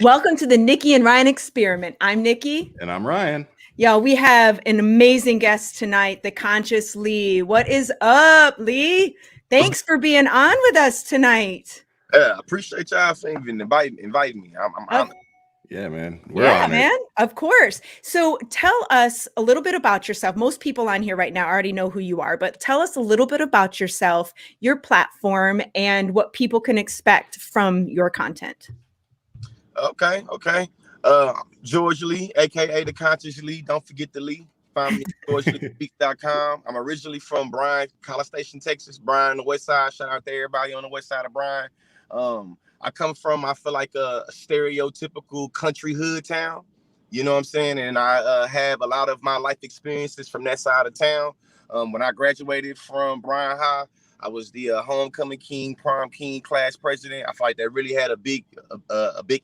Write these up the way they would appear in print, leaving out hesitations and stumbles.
Welcome to the Nikki and Ryan experiment. I'm Nikki. And I'm Ryan. Y'all, we have an amazing guest tonight, the Conscious Lee. What is up, Lee? Thanks for being on with us tonight. Appreciate y'all for even inviting me. I'm honored. Yeah, man. We're honored. Man, of course. So tell us a little bit about yourself. Most people on here right now already know who you are, but tell us a little bit about yourself, your platform, and what people can expect from your content. Okay. George Lee, aka the Conscious Lee. Don't forget the Lee. Find me at GeorgeLeeSpeaks.com. I'm originally from Bryan, College Station, Texas. Bryan, the West Side. Shout out to everybody on the West Side of Bryan. I come from, I feel like a stereotypical country hood town. You know what I'm saying? And I have a lot of my life experiences from that side of town. When I graduated from Bryan High, I was the homecoming king, prom king class president. I feel like that really had a big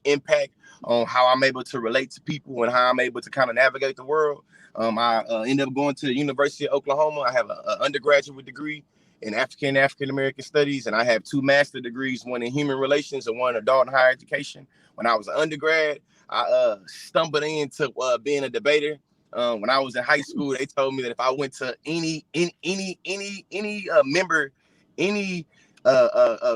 impact on how I'm able to relate to people and how I'm able to kind of navigate the world. I ended up going to the University of Oklahoma. I have an undergraduate degree in African American studies, and I have 2 master's degrees, one in human relations and one in adult and higher education. When I was an undergrad, I stumbled into being a debater. When I was in high school, they told me that if I went to any member, any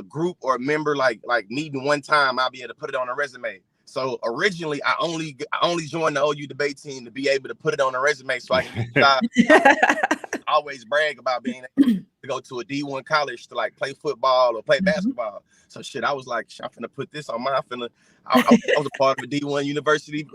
group or member like meeting one time, I'll be able to put it on a resume. So originally, I only joined the OU debate team to be able to put it on a resume, so I can always brag about being able to go to a D1 college to like play football or play basketball. So shit, I was like, I'm finna put this on my. I was a part of a D1 university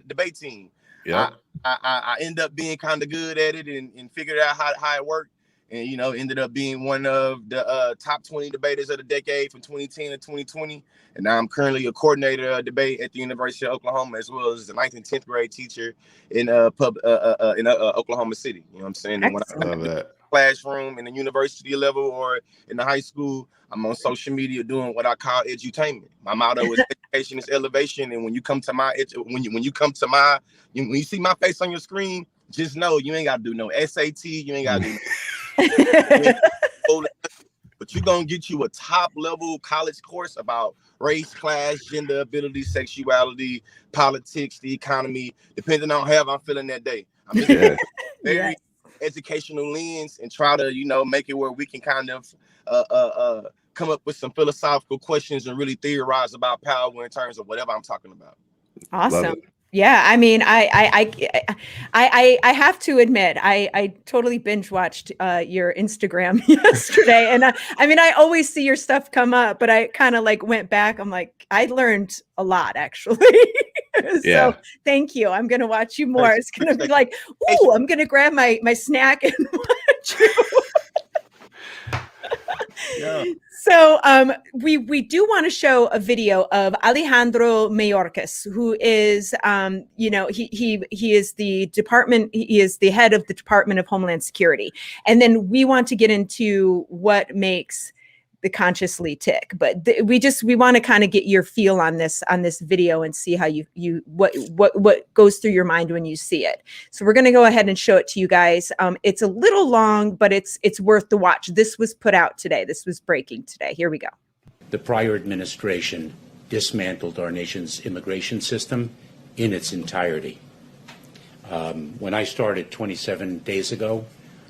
debate team. Yeah, I ended up being kind of good at it and figured out how it worked. And, you know, ended up being one of the top 20 debaters of the decade from 2010 to 2020. And now I'm currently a coordinator of debate at the University of Oklahoma, as well as a 9th and 10th grade teacher in Oklahoma City. You know what I'm saying? And when I love that classroom in the university level or in the high school, I'm on social media doing what I call edutainment. My motto is education is elevation. And when you come to when you see my face on your screen, just know you ain't got to do no SAT. You ain't got to do but you're gonna get you a top level college course about race, class, gender, ability, sexuality, politics, the economy, depending on how I'm feeling that day. I'm just very educational lens and try to, you know, make it where we can kind of come up with some philosophical questions and really theorize about power in terms of whatever I'm talking about. Awesome. Yeah, I mean, I have to admit, I totally binge watched your Instagram yesterday, and I mean, I always see your stuff come up, but I kind of like went back. I'm like, I learned a lot actually. So thank you. I'm gonna watch you more. It's gonna be like, ooh, I'm gonna grab my snack and watch you. Yeah. So we do want to show a video of Alejandro Mayorkas, who is you know, he is the head of the Department of Homeland Security, and then we want to get into what makes the Conscious Lee tick, but we want to kind of get your feel on this video and see how what goes through your mind when you see it. So we're going to go ahead and show it to you guys. It's a little long, but it's worth the watch. This was put out today. This was breaking today. Here we go. The prior administration dismantled our nation's immigration system in its entirety. When I started 27 days ago,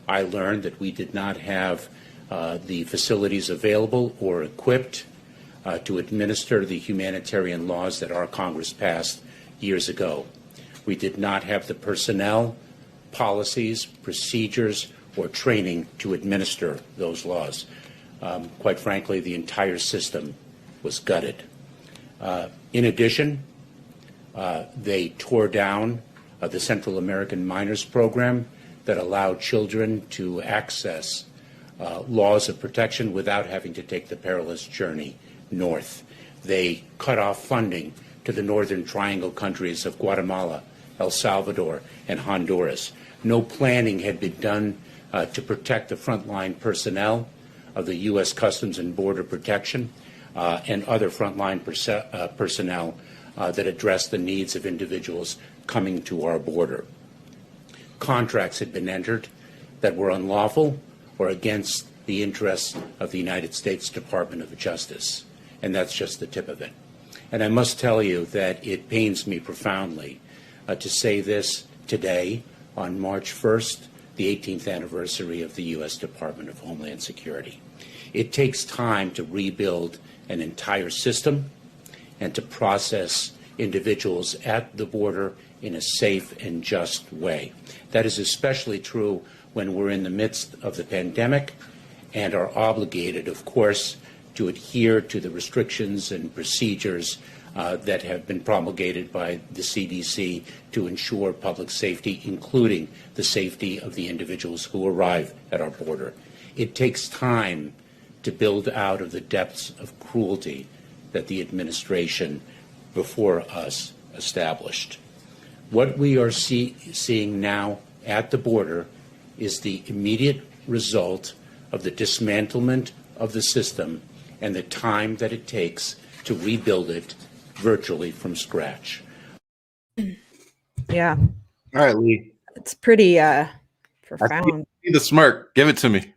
I learned that we did not have the facilities available or equipped to administer the humanitarian laws that our Congress passed years ago. We did not have the personnel, policies, procedures, or training to administer those laws. Quite frankly, the entire system was gutted. In addition, they tore down the Central American Minors Program that allowed children to access laws of protection without having to take the perilous journey north. They cut off funding to the Northern Triangle countries of Guatemala, El Salvador, and Honduras. No planning had been done to protect the frontline personnel of the U.S. Customs and Border Protection and other frontline personnel that address the needs of individuals coming to our border. Contracts had been entered that were unlawful or against the interests of the United States Department of Justice. And that's just the tip of it. And I must tell you that it pains me profoundly to say this today on March 1st, the 18th anniversary of the U.S. Department of Homeland Security. It takes time to rebuild an entire system and to process individuals at the border in a safe and just way. That is especially true when we're in the midst of the pandemic and are obligated, of course, to adhere to the restrictions and procedures that have been promulgated by the CDC to ensure public safety, including the safety of the individuals who arrive at our border. It takes time to build out of the depths of cruelty that the administration before us established. What we are seeing now at the border is the immediate result of the dismantlement of the system and the time that it takes to rebuild it virtually from scratch. Yeah. All right, Lee. It's pretty profound. I see the smirk. Give it to me.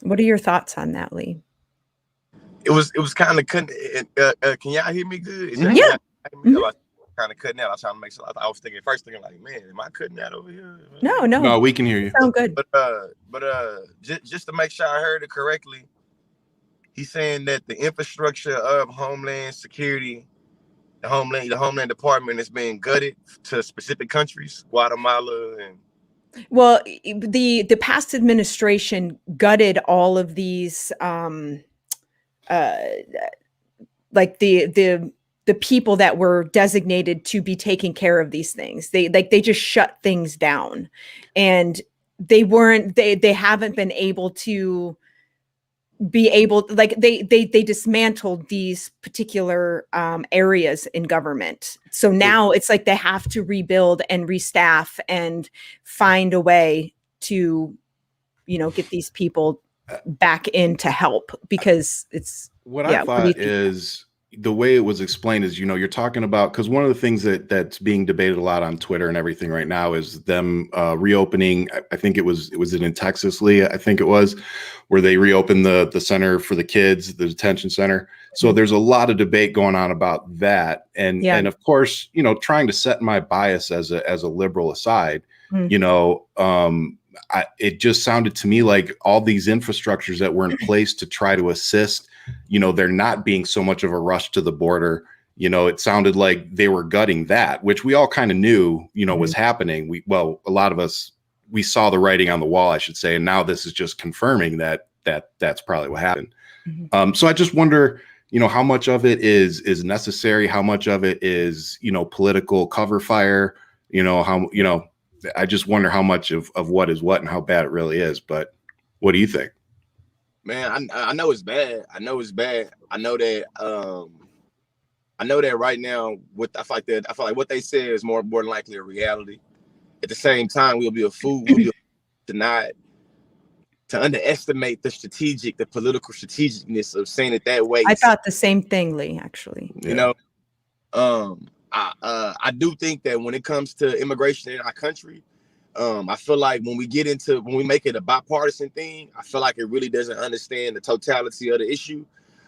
What are your thoughts on that, Lee? It was kind of can y'all hear me good? Is Yeah. Kind of cutting out. I was trying to make sure. I was thinking like, man, am I cutting out over here? No, we can hear you. Sound good. But just to make sure I heard it correctly, he's saying that the infrastructure of Homeland Security, the Homeland Department, is being gutted to specific countries, Guatemala and. Well, the past administration gutted all of these, like the people that were designated to be taking care of these things. They just shut things down, and they haven't been able to they dismantled these particular areas in government. So now it's like they have to rebuild and restaff and find a way to, get these people back in to help, because it's I thought is the way it was explained is, you're talking about, because one of the things that's being debated a lot on Twitter and everything right now is them reopening. I think it was in Texas, Lee, I think it was, where they reopened the center for the kids, the detention center. So there's a lot of debate going on about that. And of course, trying to set my bias as a liberal aside, it just sounded to me like all these infrastructures that were in place to try to assist, they're not being so much of a rush to the border. It sounded like they were gutting that, which we all kind of knew, was happening. A lot of us, we saw the writing on the wall, I should say. And now this is just confirming that's probably what happened. So I just wonder, how much of it is necessary? How much of it is, political cover fire? I just wonder how much of what is what and how bad it really is. But what do you think? Man, I know it's bad. I know that right now, I feel like what they said is more than likely a reality. At the same time, we'll be denied to underestimate the political strategicness of saying it that way. I thought the same thing, Lee, actually. I do think that when it comes to immigration in our country, I feel like when we make it a bipartisan thing, I feel like it really doesn't understand the totality of the issue.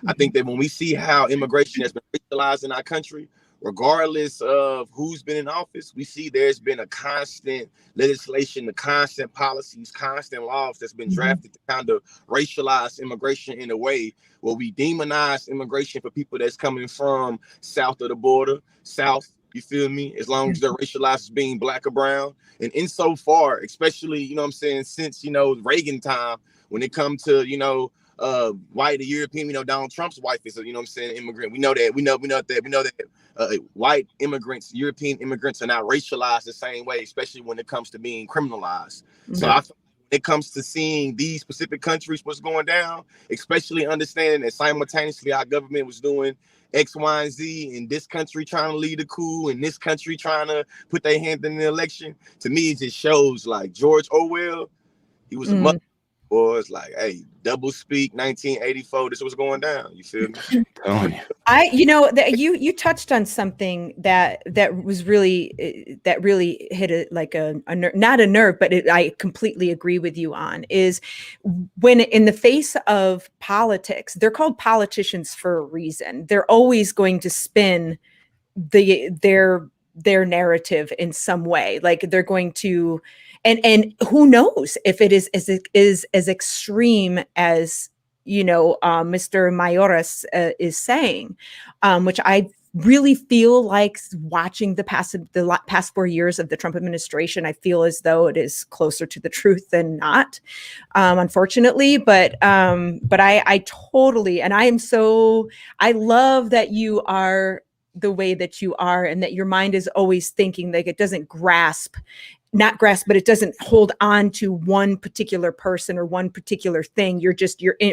I think that when we see how immigration has been racialized in our country, regardless of who's been in office, we see there's been a constant legislation, the constant policies, constant laws that's been drafted to kind of racialize immigration in a way where we demonize immigration for people that's coming from south of the border, south, you feel me? As long as they're racialized as being black or brown. And insofar, especially, since, Reagan time, when it comes to, white, the European, Donald Trump's wife is, immigrant. We know that white immigrants, European immigrants are not racialized the same way, especially when it comes to being criminalized. So I feel when it comes to seeing these specific countries, what's going down, especially understanding that simultaneously our government was doing X, Y, and Z in this country trying to lead a coup, in this country trying to put their hand in the election. To me, it just shows like George Orwell, he was a mother. was like, hey, double speak 1984. This was going down. You feel me? Telling you. That you touched on something that was really that really hit not a nerve, but I completely agree with you on, is when in the face of politics, they're called politicians for a reason. They're always going to spin their narrative in some way. Like they're going to, and who knows if it is as extreme as Mr. Mayorkas is saying, which I really feel like watching the past 4 years of the Trump administration. I feel as though it is closer to the truth than not, unfortunately. But I totally, and I love that you are the way that you are, and that your mind is always thinking, like it doesn't but it doesn't hold on to one particular person or one particular thing. You're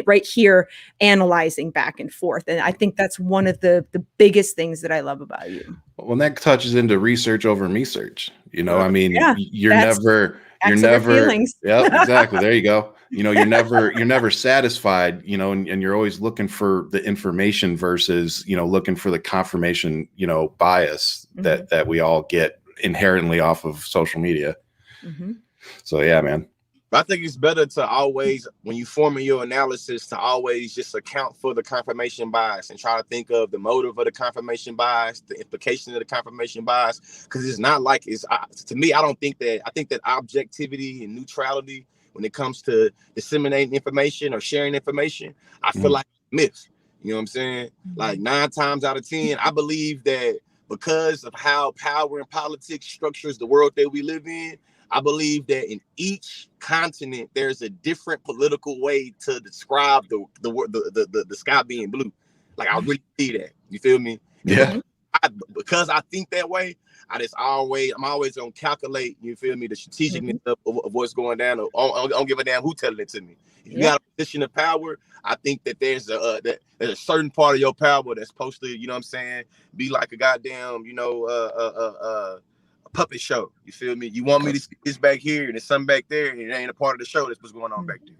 right here analyzing back and forth. And I think that's one of the biggest things that I love about you. Well, that touches into research over me search. I mean, Yeah, you're never, feelings. Yep, exactly. There you go. You're never satisfied, and you're always looking for the information versus, looking for the confirmation, bias that we all get inherently off of social media. Mm-hmm. So yeah, man. I think it's better to always, when you forming your analysis, to always just account for the confirmation bias and try to think of the motive of the confirmation bias, the implication of the confirmation bias. Because it's not like to me, I think that objectivity and neutrality when it comes to disseminating information or sharing information, I feel like myth. You know what I'm saying? Like 9 times out of 10, I believe that because of how power and politics structures the world that we live in, I believe that in each continent there's a different political way to describe the sky being blue. Like I really see that. You feel me? Yeah. Because I think that way, I'm always gonna calculate. You feel me? The strategicness of what's going down. I don't give a damn who telling it to me. If you got a position of power, I think that there's a certain part of your power that's supposed to, you know what I'm saying, be like a goddamn, a puppet show. You feel me? You want me to see this back here and there's something back there, and it ain't a part of the show. That's what's going on back there.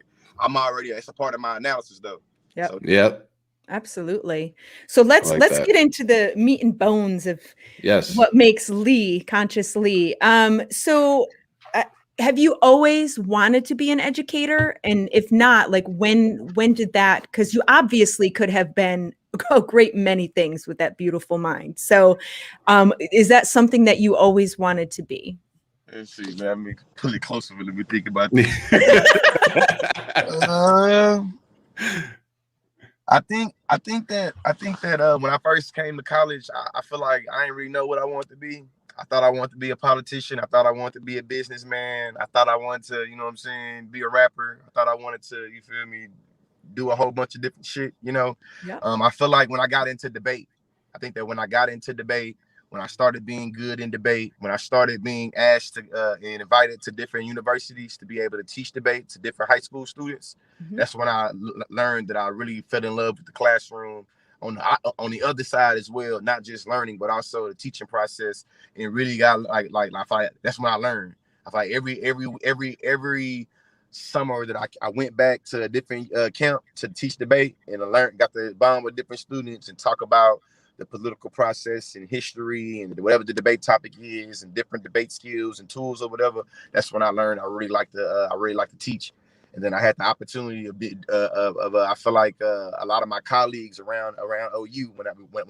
It's a part of my analysis though. Yep. So, yep. Absolutely. So let's get into the meat and bones of what makes Lee, Conscious Lee. So have you always wanted to be an educator? And if not, like when did that? Because you obviously could have been a great many things with that beautiful mind. So is that something that you always wanted to be? Let's see, man. I mean, pull it closer. Let me think about this. I think that when I first came to college, I feel like I didn't really know what I wanted to be. I thought I wanted to be a politician. I thought I wanted to be a businessman. I thought I wanted to, you know what I'm saying, be a rapper. I thought I wanted to, you feel me, do a whole bunch of different shit, Yep. I feel like when I got into debate, when I started being good in debate, when I started being asked to and invited to different universities to be able to teach debate to different high school students, that's when I learned that I really fell in love with the classroom on the other side as well, not just learning, but also the teaching process, and really got that's when I learned. I feel like every summer that I went back to a different camp to teach debate, and I got to bond with different students and talk about the political process and history and whatever the debate topic is, and different debate skills and tools or whatever. That's when I learned I really like to teach. And then I had the opportunity I feel like a lot of my colleagues around OU, when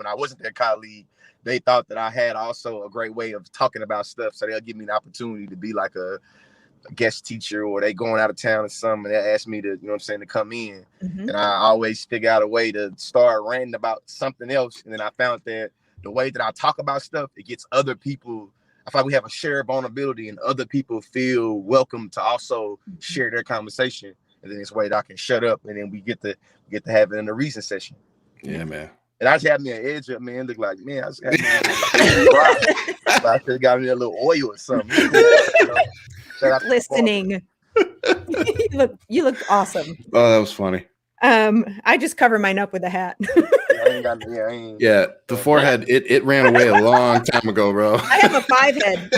I wasn't their colleague, they thought that I had also a great way of talking about stuff. So they'll give me an opportunity to be like a guest teacher, or they going out of town or something, and they asked me to, you know what I'm saying, to come in. And I always figure out a way to start ranting about something else. And then I found that the way that I talk about stuff, it gets other people, I feel like we have a shared vulnerability, and other people feel welcome to also share their conversation. And then it's a way that I can shut up, and then we get to have it in a reason session. Yeah, man. And I just had me an edge up, man. Look like, man, I just had me I could have got me a little oil or something. Listening. You look awesome. Oh, that was funny. I just cover mine up with a hat. Yeah, the forehead, it ran away a long time ago, bro. I have a 5 head.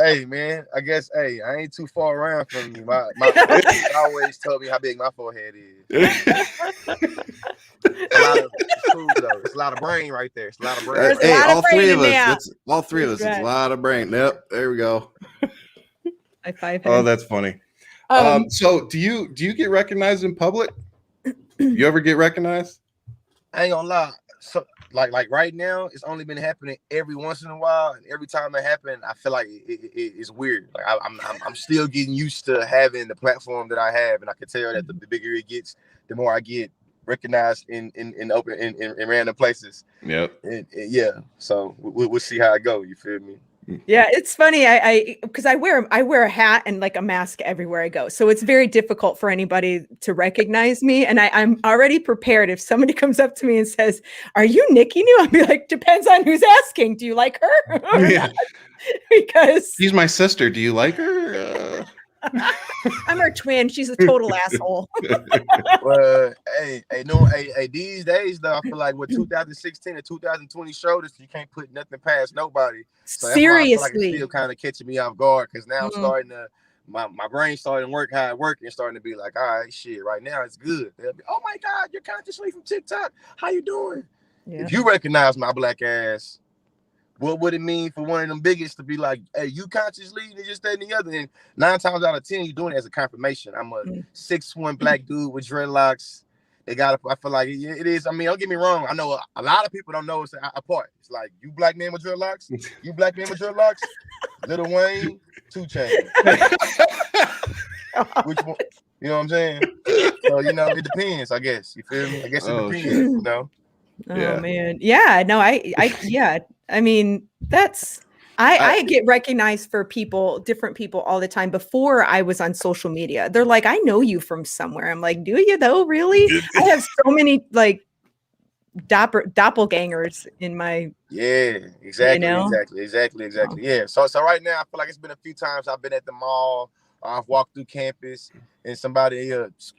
Hey man, I guess I ain't too far around from you. My parents always told me how big my forehead is. A lot of it's cool though. It's a lot of brain right there. It's a lot of brain. There's a Hey, lot of all three brain of in us. there. That's all three of us. That's It's a right. lot of brain. Yep, there we go. High five Oh, him. that's funny. So do you get recognized in public? You ever get recognized? I ain't gonna lie. So like right now, it's only been happening every once in a while, and every time it happens, I feel like it's weird. Like I'm still getting used to having the platform that I have, and I can tell that the bigger it gets, the more I get recognized in open in random places. Yep. Yeah. So we'll see how it go. You feel me? Yeah, it's funny. I because I wear a hat and like a mask everywhere I go, so it's very difficult for anybody to recognize me. And I'm already prepared if somebody comes up to me and says, "Are you Nikki New?" I'll be like, "Depends on who's asking. Do you like her or Yeah. not?" Because She's my sister. Do you like her? I'm her twin. She's a total asshole. Well, hey, these days though, I feel like what 2016 and 2020 showed us, you can't put nothing past nobody. So that's why I feel like it's Seriously. still kind of catching me off guard because now I'm Mhm. starting to my brain starting to work how it works and starting to be like, all right, shit, right now it's good. They'll be, oh my God, you're ConsciousSlee from TikTok. How you doing? Yeah. If you recognize my black ass, what would it mean for one of them biggest to be like, hey, you ConsciousSlee, and just that and the other? And 9 times out of 10, you're doing it as a confirmation. I'm a 6'1" black dude with dreadlocks. I feel like it is. I mean, don't get me wrong. I know a lot of people don't know it's apart. It's like, you black man with dreadlocks, you black man with dreadlocks, Lil Wayne, 2 Chainz. Which one? You know what I'm saying? So, it depends, I guess. You feel me? I guess it depends, Shit. Oh Yeah. man. Yeah, no, yeah. I mean, I get recognized for different people all the time. Before I was on social media, they're like, I know you from somewhere. I'm like, do you though? Really? I have so many like doppelgangers in my, yeah, exactly. Oh. Yeah. So right now I feel like it's been a few times I've been at the mall, or I've walked through campus and somebody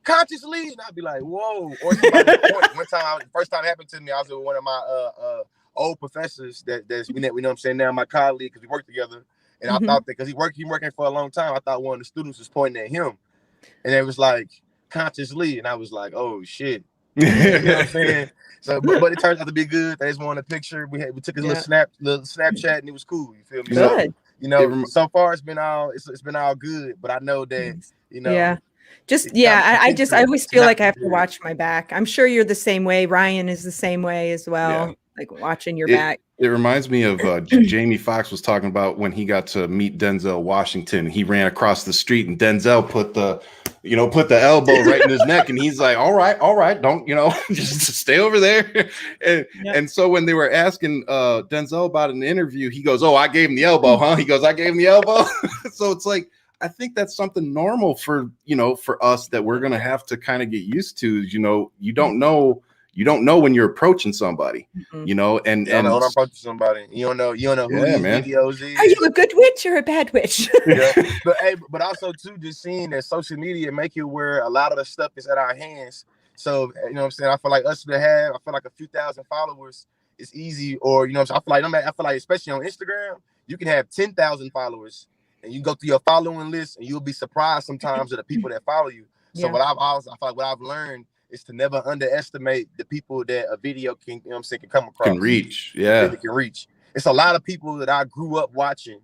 ConsciousLee, and I'd be like, whoa. Or somebody one time, first time it happened to me, I was with one of my old professors that's we know what I'm saying now, my colleague, because we worked together. And I thought that because he working for a long time, I thought one of the students was pointing at him. And it was like ConsciousLee, and I was like, oh shit. You know what I'm saying? So, but it turns out to be good. They just wanted a picture. We took his little Snapchat, and it was cool. You feel me? Good. So, so far it's been all good. But I know that Yeah. I always feel like I have to watch my back. I'm sure you're the same way. Ryan is the same way as well. Yeah. Like watching your back. It reminds me of Jamie Foxx was talking about when he got to meet Denzel Washington. He ran across the street and Denzel put the elbow right in his neck, and he's like, all right, don't, just stay over there. And so when they were asking Denzel about an interview, he goes, oh, I gave him the elbow, huh? He goes, I gave him the elbow. So it's like, I think that's something normal for us that we're gonna have to kind of get used to. You don't know when you're approaching somebody, and you don't know when I'm approaching somebody. You don't know who these videos is. Are you a good witch or a bad witch? Yeah. But also too, just seeing that social media make it where a lot of the stuff is at our hands. So you know what I'm saying? I feel like us to have, I feel like a few thousand followers is easy, or I feel like especially on Instagram, you can have 10,000 followers and you go through your following list and you'll be surprised sometimes of the people that follow you. So I feel like what I've learned is to never underestimate the people that a video can come across. Can reach. Yeah. Can reach. It's a lot of people that I grew up watching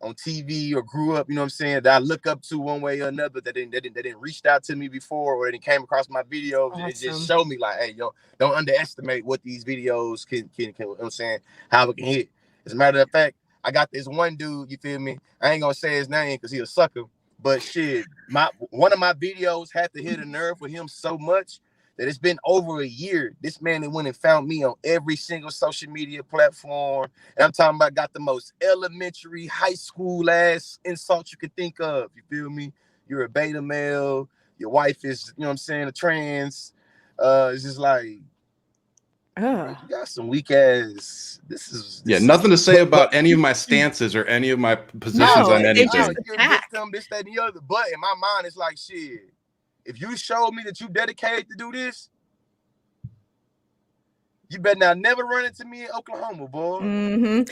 on TV or grew up, that I look up to one way or another that didn't reached out to me before, or they came across my videos. Awesome. It just showed me like, hey, don't underestimate what these videos can how it can hit. As a matter of fact, I got this one dude, you feel me? I ain't gonna say his name because he's a sucker. But shit, one of my videos had to hit a nerve with him so much that it's been over a year. This man that went and found me on every single social media platform. And I'm talking about got the most elementary, high school ass insult you could think of. You feel me? You're a beta male. Your wife is, a trans. It's just like, you got some weak ass. Nothing to say about any of my stances or any of my positions on anything. You're a victim, this, that, and the other. But in my mind, it's like, shit, if you showed me that you dedicated to do this, You better not never run into me in Oklahoma, boy.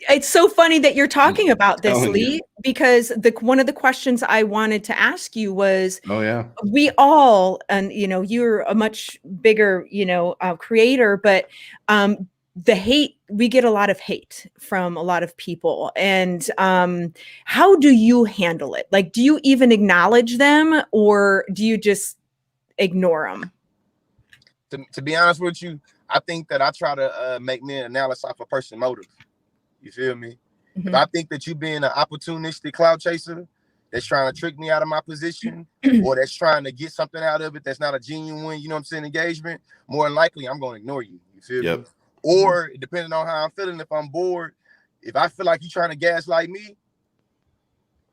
It's so funny that you're talking about this, telling you. Lee, because one of the questions I wanted to ask you was, Oh yeah. we all, and you're a much bigger, creator, but the hate, we get a lot of hate from a lot of people. And how do you handle it? Like, do you even acknowledge them, or do you just ignore them? To be honest with you, I think that I try to make me an analysis off a person's motive. You feel me? If I think that you being an opportunistic cloud chaser that's trying to trick me out of my position, or that's trying to get something out of it that's not a genuine, engagement, more than likely I'm going to ignore you. You feel me? Or depending on how I'm feeling, if I'm bored, if I feel like you're trying to gaslight me,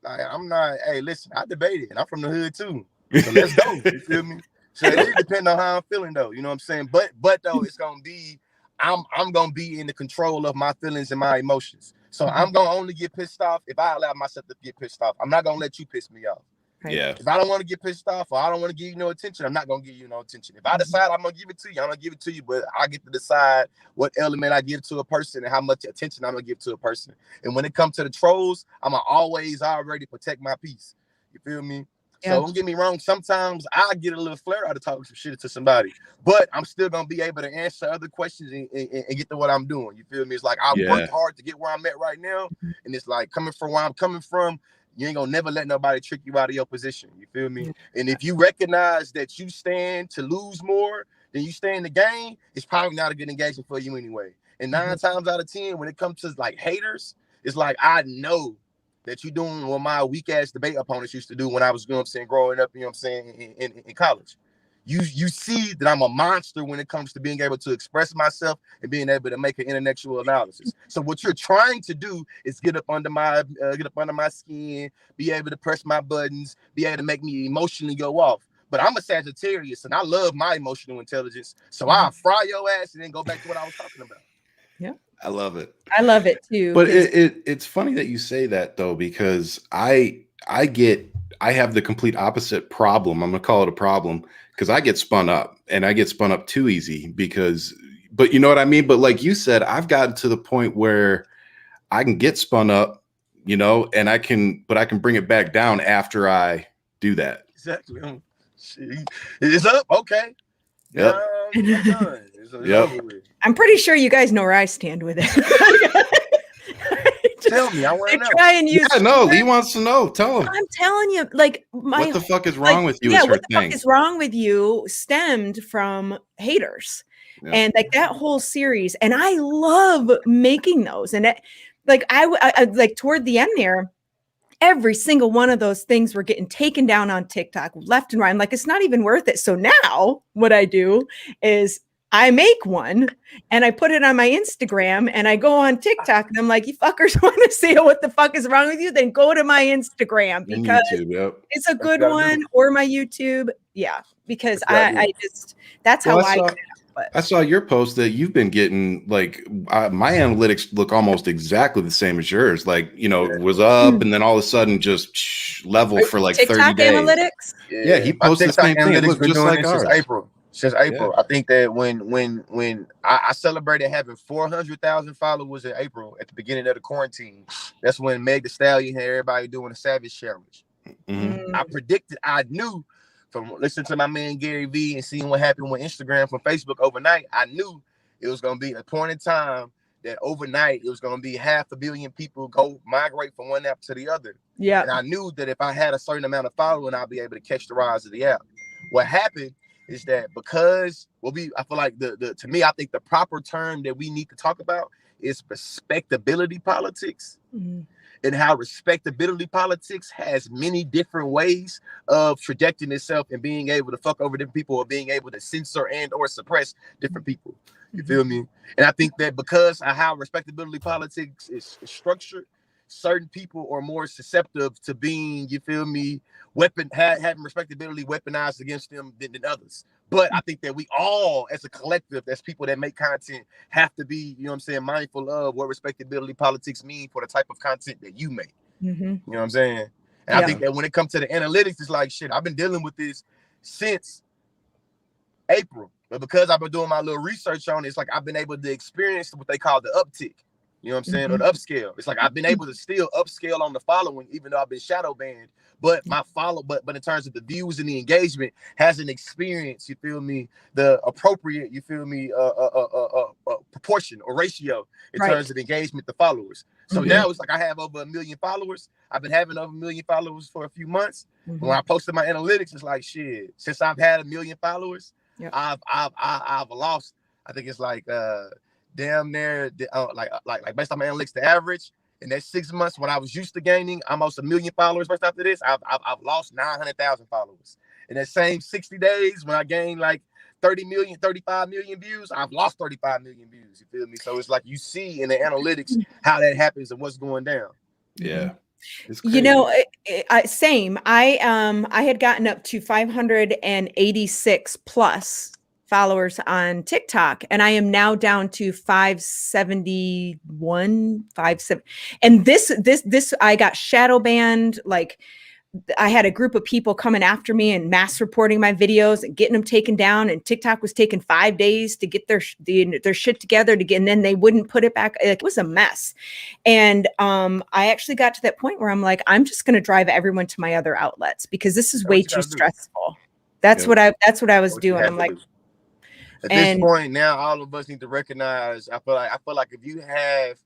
I'm not. Hey, listen, I debated, and I'm from the hood too, so let's go. You feel me? So it just depends on how I'm feeling, though. You know what I'm saying? But though, it's gonna be, I'm gonna be in the control of my feelings and my emotions. So I'm gonna only get pissed off if I allow myself to get pissed off. I'm not gonna let you piss me off. Right. Yeah. If I don't want to get pissed off, or I don't want to give you no attention, I'm not gonna give you no attention. If I decide I'm gonna give it to you, I'm gonna give it to you. But I get to decide what element I give to a person and how much attention I'm gonna give to a person. And when it comes to the trolls, I'm gonna always already protect my peace. You feel me? So don't get me wrong. Sometimes I get a little flare out of talking some shit to somebody, but I'm still gonna be able to answer other questions and get to what I'm doing. You feel me? It's like I worked hard to get where I'm at right now, and it's like coming from where I'm coming from. You ain't gonna never let nobody trick you out of your position. You feel me? And if you recognize that you stand to lose more than you stay in the game, it's probably not a good engagement for you anyway. And 9 times out of 10, when it comes to like haters, it's like I know that you're doing what my weak ass debate opponents used to do when I was, growing up, in college. You see that I'm a monster when it comes to being able to express myself and being able to make an intellectual analysis. So what you're trying to do is get up under my skin, be able to press my buttons, be able to make me emotionally go off. But I'm a Sagittarius and I love my emotional intelligence. So I'll fry your ass and then go back to what I was talking about. Yeah. I love it. I love it too. But it's funny that you say that though, because I have the complete opposite problem. I'm gonna call it a problem because I get spun up, and I get spun up too easy but you know what I mean? But like you said, I've gotten to the point where I can get spun up, and I can bring it back down after I do that. Exactly. It's up. Okay. Yep. I'm pretty sure you guys know where I stand with it. Tell me, I want to know. Try and use. No, Lee wants to know. Tell him. I'm telling you, like what the fuck is wrong with you? Yeah, what the fuck is wrong with you stemmed from haters, and like that whole series. And I love making those. And I like toward the end there, every single one of those things were getting taken down on TikTok left and right. I'm like, it's not even worth it. So now what I do is I make one and I put it on my Instagram and I go on TikTok and I'm like, you fuckers want to see what the fuck is wrong with you? Then go to my Instagram because it's a good one, or my YouTube. Yeah, because that's how I saw your post that you've been getting like my analytics look almost exactly the same as yours. Like, it was up and then all of a sudden just level for like TikTok 30 days. Analytics. Yeah, he posted the same thing. It looks just like ours. Since April. I think that when I celebrated having 400,000 followers in April at the beginning of the quarantine, that's when Meg Thee Stallion had everybody doing a Savage challenge. I knew from listening to my man Gary Vee and seeing what happened with Instagram from Facebook overnight, I knew it was going to be a point in time that overnight it was going to be 500 million people go migrate from one app to the other. Yeah. And I knew that if I had a certain amount of following, I'd be able to catch the rise of the app. What happened is that because I feel like to me, I think the proper term that we need to talk about is respectability politics, and how respectability politics has many different ways of projecting itself and being able to fuck over different people or being able to censor and or suppress different people. You feel me? And I think that because of how respectability politics is structured, certain people are more susceptible to being, you feel me, having respectability weaponized against them than others. But I think that we all, as a collective, as people that make content, have to be, mindful of what respectability politics mean for the type of content that you make. You know what I'm saying? And I think that when it comes to the analytics, it's like, shit, I've been dealing with this since April. But because I've been doing my little research on it, it's like I've been able to experience what they call the uptick. You know what I'm saying? Or the upscale. It's like I've been able to still upscale on the following, even though I've been shadow banned. But my but in terms of the views and the engagement, hasn't experienced, you feel me, the appropriate, you feel me, proportion or ratio in terms of engagement to followers. So now it's like I have over 1 million followers. I've been having over 1 million followers for a few months. When I posted my analytics, it's like shit. Since I've had 1 million followers, I've lost. I think it's like damn near like based on my analytics, the average in that 6 months when I was used to gaining almost 1 million followers. First after this, I've lost 900,000 followers. In that same 60 days when I gained like 30 million, 35 million views, I've lost 35 million views. You feel me? So it's like you see in the analytics how that happens and what's going down. Yeah. You know, same. I had gotten up to 586 plus followers on TikTok, and I am now down to 571, 57. And this I got shadow banned. Like, I had a group of people coming after me and mass reporting my videos and getting them taken down. And TikTok was taking 5 days to get their shit together to get, and then they wouldn't put it back. It was a mess. And I actually got to that point where I'm like, I'm just going to drive everyone to my other outlets because this is way too stressful. That's what I was doing. I'm like, at this point now, all of us need to recognize. I feel like if you have,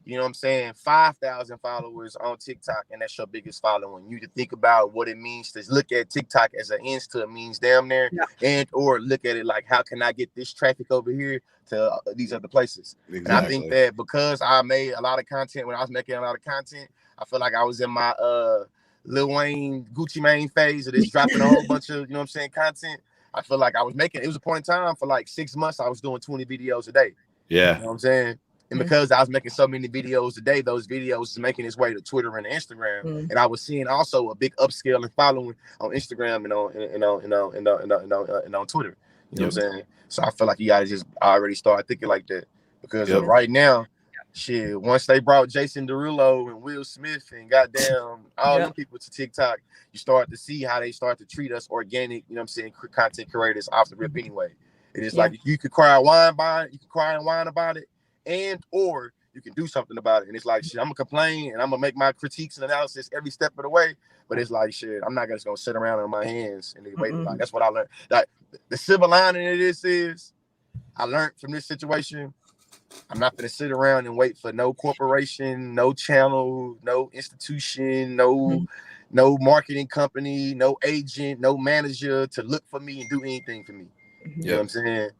you know what I'm saying, 5,000 followers on TikTok, and that's your biggest following, you need to think about what it means to look at TikTok as an ends to a means damn near, and or look at it like, how can I get this traffic over here to these other places? And I think that because I made a lot of content, when I was making a lot of content, I feel like I was in my Lil Wayne, Gucci Mane phase of this dropping a whole bunch of, you know what I'm saying, content. I feel like I was making, it was a point in time for like 6 months, I was doing 20 videos a day. Yeah. You know what I'm saying? And because I was making so many videos a day, those videos was making its way to Twitter and Instagram. And I was seeing also a big upscale and following on Instagram and on Twitter. You know what I'm saying? So I feel like you gotta just already start thinking like that. Because right now, shit, once they brought Jason Derulo and Will Smith and goddamn all them people to TikTok, you start to see how they start to treat us organic, you know what I'm saying, content creators off the rip anyway. It is like you could cry and whine about it, you can cry and whine about it, and or you can do something about it. And it's like, shit, I'm gonna complain and I'm gonna make my critiques and analysis every step of the way. But it's like, shit, I'm not just gonna sit around on my hands and wait. Like, that's what I learned. Like, the silver lining of this is, I learned from this situation, I'm not gonna sit around and wait for no corporation, no channel, no institution, no marketing company, no agent, no manager to look for me and do anything for me. You know what I'm saying?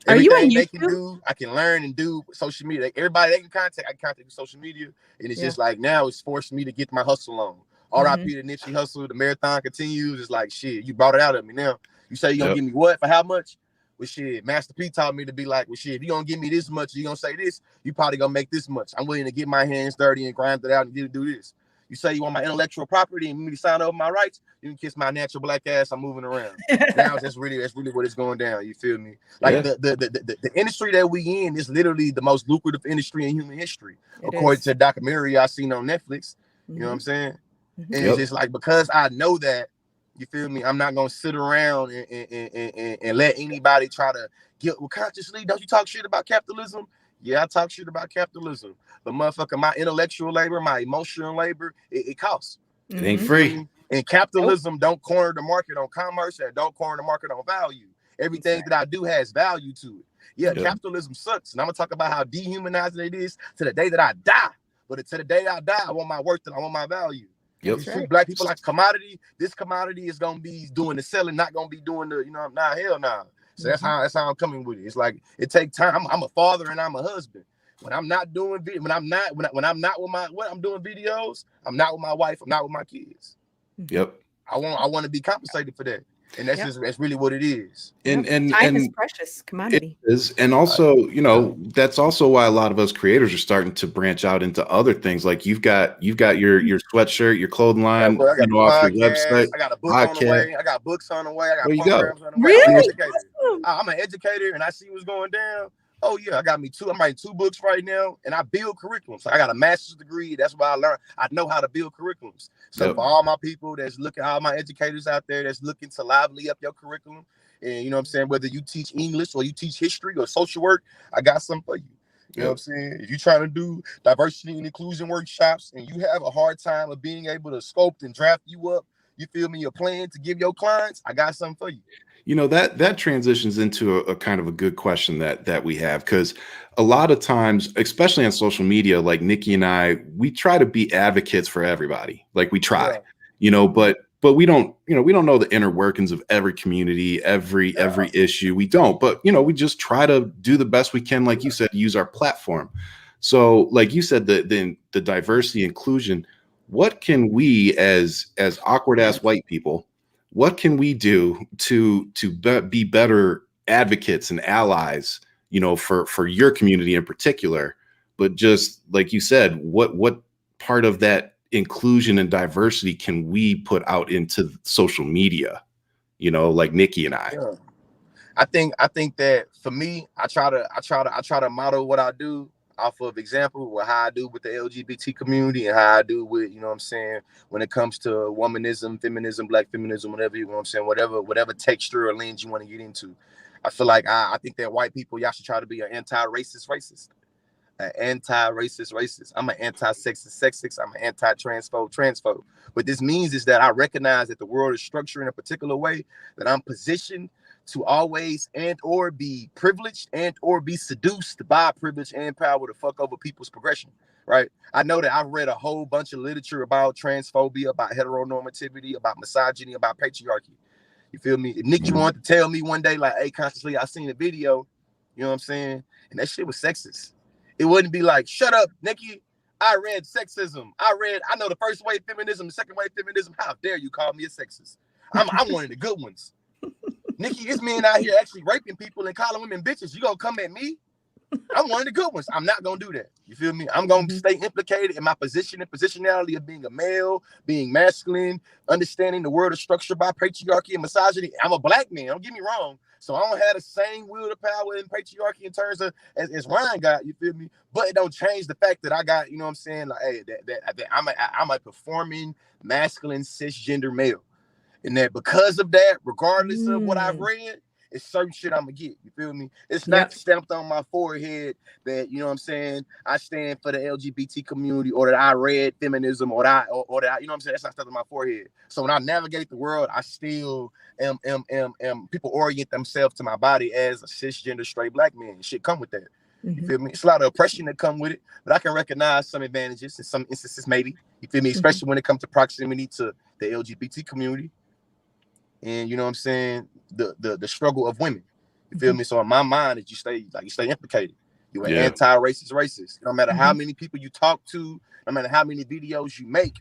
Are you on YouTube? They can do, I can learn and do social media. Everybody they can contact, I can contact with social media. And it's just like, now it's forced me to get my hustle on. R.I.P. to Nipsey Hussle, the marathon continues. It's like, shit, you brought it out of me now. You say you're gonna give me what? For how much? Well, shit, Master P taught me to be like, well, shit, if you're gonna give me this much, you're gonna say this, you probably gonna make this much. I'm willing to get my hands dirty and grind it out and do this. You say you want my intellectual property and me to sign over my rights, you can kiss my natural black ass. I'm moving around. Now that's really what it's going down. You feel me? Like the industry that we in is literally the most lucrative industry in human history, according to a documentary I seen on Netflix. You know what I'm saying? And it's just like, because I know that, you feel me, I'm not gonna sit around and let anybody try to get, well, consciously, don't you talk shit about capitalism? Yeah, I talk shit about capitalism. But motherfucker, my intellectual labor, my emotional labor, it costs. It ain't free. And capitalism don't corner the market on commerce and don't corner the market on value. Everything that I do has value to it. Yeah, capitalism sucks. And I'm gonna talk about how dehumanizing it is to the day that I die. But to the day I die, I want my worth and I want my value. You treat black people like commodity. This commodity is gonna be doing the selling, not gonna be doing the, you know, hell nah. So that's how I'm coming with it. It's like, it takes time. I'm a father and I'm a husband. When I'm not doing when I'm not with my, when I'm doing videos, I'm not with my wife, I'm not with my kids. I want to be compensated for that. And that's really what it is. And time is precious commodity. It is. And also, you know, that's also why a lot of us creators are starting to branch out into other things. Like you've got your sweatshirt, your clothing line, I got off your website. I got a book on the way. I got books on the way. I got programs on the way. Really? I'm an educator and I see what's going down. Oh yeah, I'm writing 2 books right now, and I build curriculums. So I got a master's degree. That's why I learned. I know how to build curriculums. So for all my people that's looking, all my educators out there that's looking to lively up your curriculum, And you know what I'm saying? Whether you teach English or you teach history or social work, I got something for you. You know what I'm saying? If you're trying to do diversity and inclusion workshops and you have a hard time of being able to sculpt and draft you up, you feel me, your plan to give your clients, I got something for you. You know, that transitions into a kind of a good question that we have, because a lot of times, especially on social media, like Nikki and I, we try to be advocates for everybody. Like we try, but we don't, we don't know the inner workings of every community, every issue. We don't, but we just try to do the best we can. Like you said, use our platform. So like you said, the diversity inclusion, what can we as awkward ass white people, what can we do to be better advocates and allies, for your community in particular? But just like you said, what part of that inclusion and diversity can we put out into social media, like Nikki and I? Yeah. I think that for me, I try to model what I do off of example with how I do with the LGBT community and how I do with, when it comes to womanism, feminism, black feminism, whatever, whatever texture or lens you want to get into. I feel like I think that white people, y'all should try to be an anti-racist, an anti-racist. I'm an anti-sexist. I'm an anti-transphobe. What this means is that I recognize that the world is structured in a particular way, that I'm positioned to always and or be privileged and or be seduced by privilege and power to fuck over people's progression, right? I know that I've read a whole bunch of literature about transphobia, about heteronormativity, about misogyny, about patriarchy. You feel me? If Nikki wanted to tell me one day, like, hey, CPAC, I seen a video, you know what I'm saying? And that shit was sexist. It wouldn't be like, shut up, Nikki. I read sexism. I know the first wave feminism, the second wave feminism. How dare you call me a sexist? I'm one of the good ones. Nikki, it's men out here actually raping people and calling women bitches. You gonna come at me? I'm one of the good ones. I'm not gonna do that. You feel me? I'm gonna stay implicated in my position and positionality of being a male, being masculine, understanding the world is structured by patriarchy and misogyny. I'm a black man. Don't get me wrong. So I don't have the same will to power and patriarchy in terms of as Ryan got. You feel me? But it don't change the fact that I got, you know what I'm saying? Like, hey, that I'm a performing masculine cisgender male. And that because of that, regardless of what I've read, it's certain shit I'm gonna get. You feel me? It's not stamped on my forehead that, you know what I'm saying, I stand for the LGBT community or that I read feminism or that I, you know what I'm saying? That's not stamped on my forehead. So when I navigate the world, I still am people orient themselves to my body as a cisgender straight black man. Shit come with that. You feel me? It's a lot of oppression that come with it, but I can recognize some advantages in some instances, maybe. You feel me? Especially when it comes to proximity to the LGBT community. And you know what I'm saying, the struggle of women. You feel me? So in my mind, is you stay implicated. You're an anti-racist. No matter how many people you talk to, no matter how many videos you make,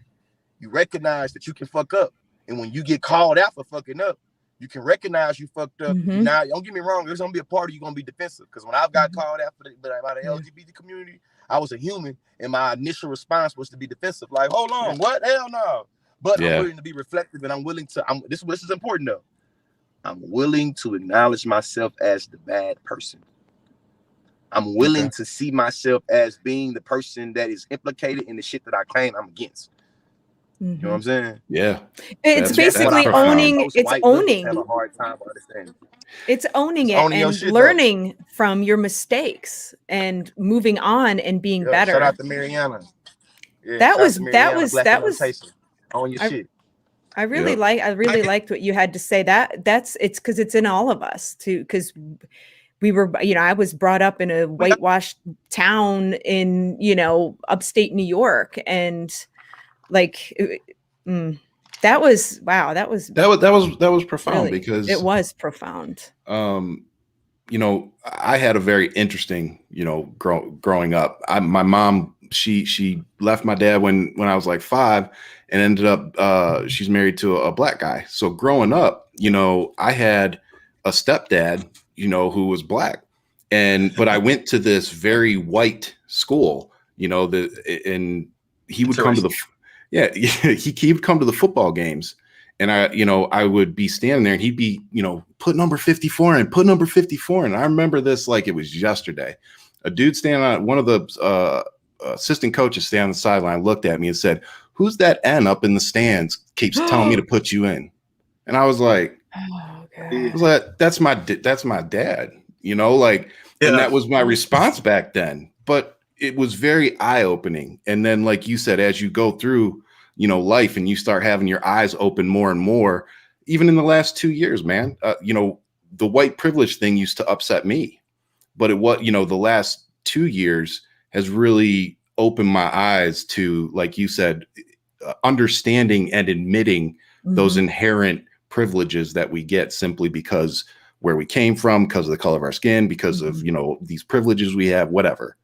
you recognize that you can fuck up. And when you get called out for fucking up, you can recognize you fucked up. Now, don't get me wrong, there's gonna be a part of you gonna be defensive. Because when I've got called out by the LGBT community, I was a human, and my initial response was to be defensive. Like, hold on, what? Hell no. But I'm willing to be reflective, and I'm willing to. This is important though. I'm willing to acknowledge myself as the bad person. I'm willing to see myself as being the person that is implicated in the shit that I claim I'm against. You know what I'm saying? Yeah. It's basically owning. It's owning. Have a hard time understanding. It's owning it and learning from your mistakes and moving on and being better. Shout out to Mariana. Yeah, that was. On your shit. I really liked what you had to say. It's because it's in all of us too. Because we were, I was brought up in a whitewashed town in, upstate New York, and like that was profound, really, because it was profound. I had a very interesting, growing up. My mom, she left my dad when I was like 5 and ended up, she's married to a black guy. So growing up, I had a stepdad, who was black, but I went to this very white school, and he would come to he would come to the football games. And I would be standing there and he'd be, put number 54 in, put number 54 in. And I remember this like it was yesterday. A dude standing on, one of the assistant coaches standing on the sideline looked at me and said, "Who's that N up in the stands keeps telling me to put you in?" And I was like, "Oh, God." I was like, that's my dad, you know, like, and that was my response back then. But it was very eye-opening. And then, like you said, as you go through, you know, life and you start having your eyes open more and more, even in the last 2 years, man, you know, the white privilege thing used to upset me, but you know, the last 2 years has really opened my eyes to, like you said, understanding and admitting those inherent privileges that we get simply because where we came from, because of the color of our skin, because of, you know, these privileges we have, whatever.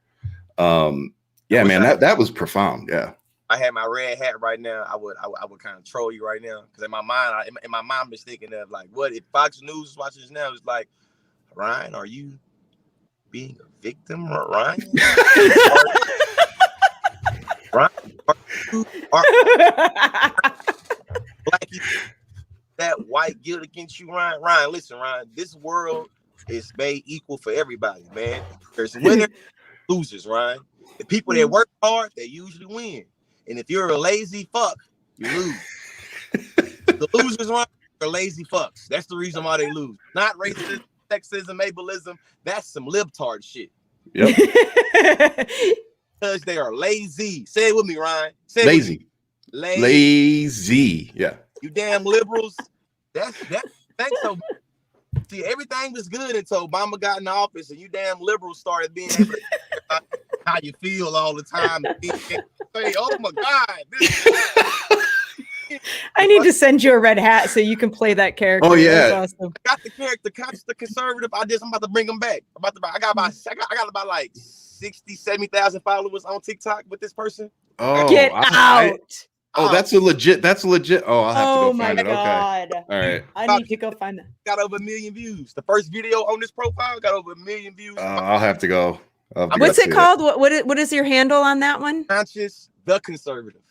Yeah, man, that was profound. Yeah. I had my red hat right now, I would kind of troll you right now, because in my mind, I'm just thinking of like, what if Fox News is watching this now? It's like, Ryan, are you being a victim, Ryan? Ryan, black that white guilt against you, Ryan? Ryan, listen, Ryan, this world is made equal for everybody, man. There's winners, losers, Ryan. The people that work hard, they usually win. And if you're a lazy fuck, you lose. The losers, Ryan, are lazy fucks. That's the reason why they lose. Not racism, sexism, ableism. That's some libtard shit. Yep. Because they are lazy. Say it with me, Ryan. Say it Lazy. with me. Lazy. Yeah. You damn liberals. Thanks so. See, everything was good until Obama got in office, and you damn liberals started being able to how you feel all the time. Say, oh my God. I need to send you a red hat so you can play that character. Oh yeah, that's awesome. I got the character, the conservative. I'm about to bring them back. I got about like 60,000-70,000 followers on TikTok with this person. Oh, Get out. That's a legit. Oh, I'll have to go find it. God. Okay. All right. I need to go find that. Got over 1 million views. The first video on this profile got over 1 million views. I'll have to go. What's it called? What is your handle on that one? Conscious the Conservative.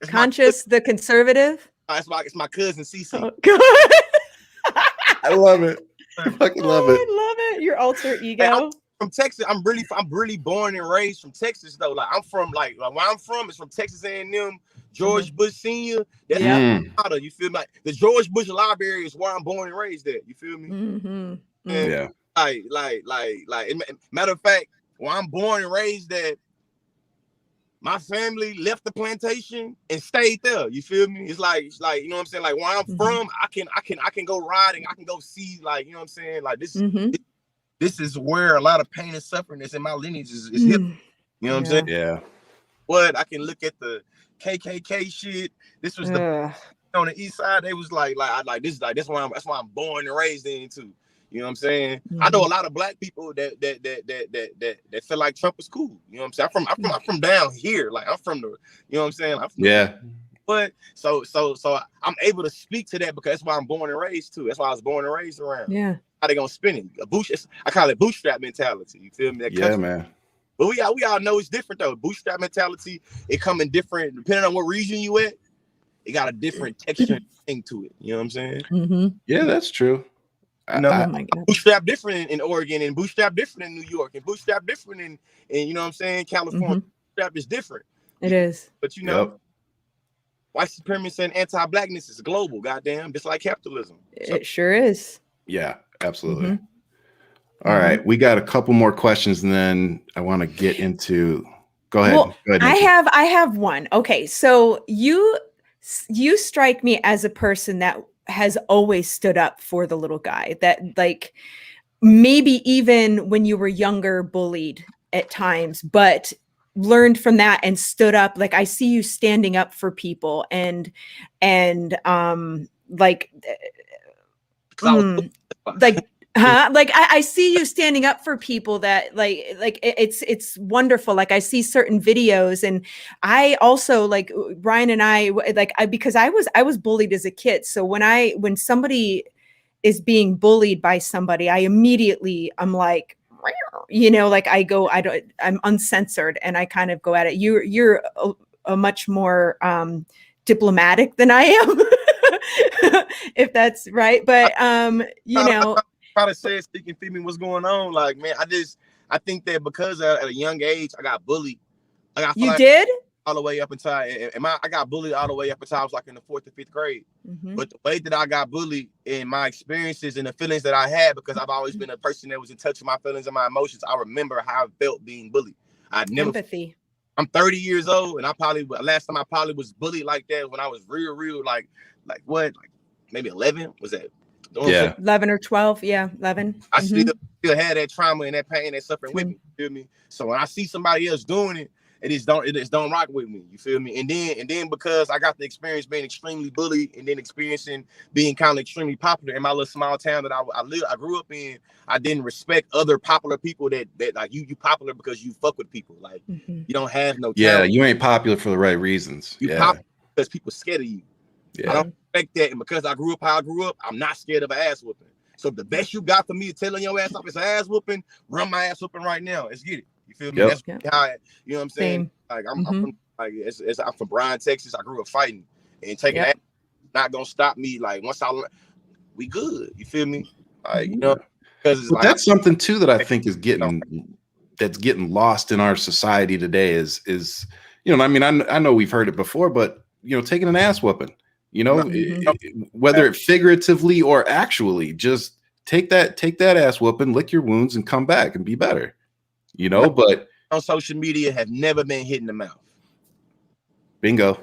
Conscious the Conservative. It's my cousin CC. Oh, God. I love it. I fucking love it. I love it. Your alter ego. Hey, I'm from Texas. I'm really born and raised from Texas though. Like I'm from where I'm from is from Texas A&M. George Bush Senior. That's you feel me? Like the George Bush Library is where I'm born and raised at. You feel me? Mm-hmm. Yeah. Like. Matter of fact, where I'm born and raised at, my family left the plantation and stayed there. You feel me? It's like you know what I'm saying. Like where I'm from, I can go riding. I can go see, like, you know what I'm saying. Like this. This is where a lot of pain and suffering that's in my lineage is hip. You know what I'm saying? Yeah. But I can look at the KKK shit. This was the on the east side. They was like this is like that's why I'm born and raised into. You know what I'm saying? I know a lot of black people that feel like Trump is cool. You know what I'm saying? I'm from down here. Like I'm from the, you know what I'm saying? But so I'm able to speak to that because that's why I'm born and raised too. That's why I was born and raised around. Yeah. How they gonna spin it? I call it bootstrap mentality. You feel me? Man. But we all know it's different though. Bootstrap mentality, it come in different depending on what region you at. It got a different texture thing to it. You know what I'm saying? Yeah, that's true. Bootstrap different in Oregon, and bootstrap different in New York, and bootstrap different in you know what I'm saying, California. Bootstrap is different. It is. But you know, white supremacy and anti-blackness is global. Goddamn, just like capitalism. It sure is. Yeah, absolutely. All right, we got a couple more questions, and then I want to get into. Go ahead. Well, go ahead, I have one. Okay, so you strike me as a person that has always stood up for the little guy, that like maybe even when you were younger bullied at times, but learned from that and stood up. Like I see you standing up for people and like I see you standing up for people that like it's wonderful. Like I see certain videos, and I also like Ryan and I because I was bullied as a kid. So when somebody is being bullied by somebody, I'm like, you know, like I'm uncensored and I kind of go at it. You're a much more diplomatic than I am, if that's right. But you know. Try to say, speaking for me, what's going on? Like, man, I think that because at a young age I got bullied. Like, you did? all the way up until I got bullied all the way up until I was like in the 4th or 5th grade. Mm-hmm. But the way that I got bullied and my experiences and the feelings that I had, because I've always been a person that was in touch with my feelings and my emotions, I remember how I felt being bullied. Empathy. I'm 30 years old, and last time I probably was bullied like that when I was real like maybe 11 was that? Yeah, 11 or 12. Yeah, 11. I still had that trauma and that pain and suffering with me. You feel me? So when I see somebody else doing it, it just don't rock with me. You feel me? And then because I got the experience being extremely bullied and then experiencing being kind of extremely popular in my little small town that I grew up in, I didn't respect other popular people that like you popular because you fuck with people. Like you don't have no talent. You ain't popular for the right reasons. You popular because people scared of you. Yeah. I don't respect that, and because I grew up how I grew up, I'm not scared of an ass whooping. So the best you got for me telling your ass off is an ass whooping, run my ass whooping right now. Let's get it. You feel me? That's how you know what I'm saying? Like I'm from Bryan, Texas. I grew up fighting and taking that not gonna stop me. Like once we good. You feel me? Like you know, because that's something too that I think is getting lost in our society today is you know, I mean, I know we've heard it before, but you know, taking an ass whooping, you know, whether it figuratively or actually, just take that ass whooping, lick your wounds, and come back and be better. You know, but on social media have never been hit in the mouth. Bingo.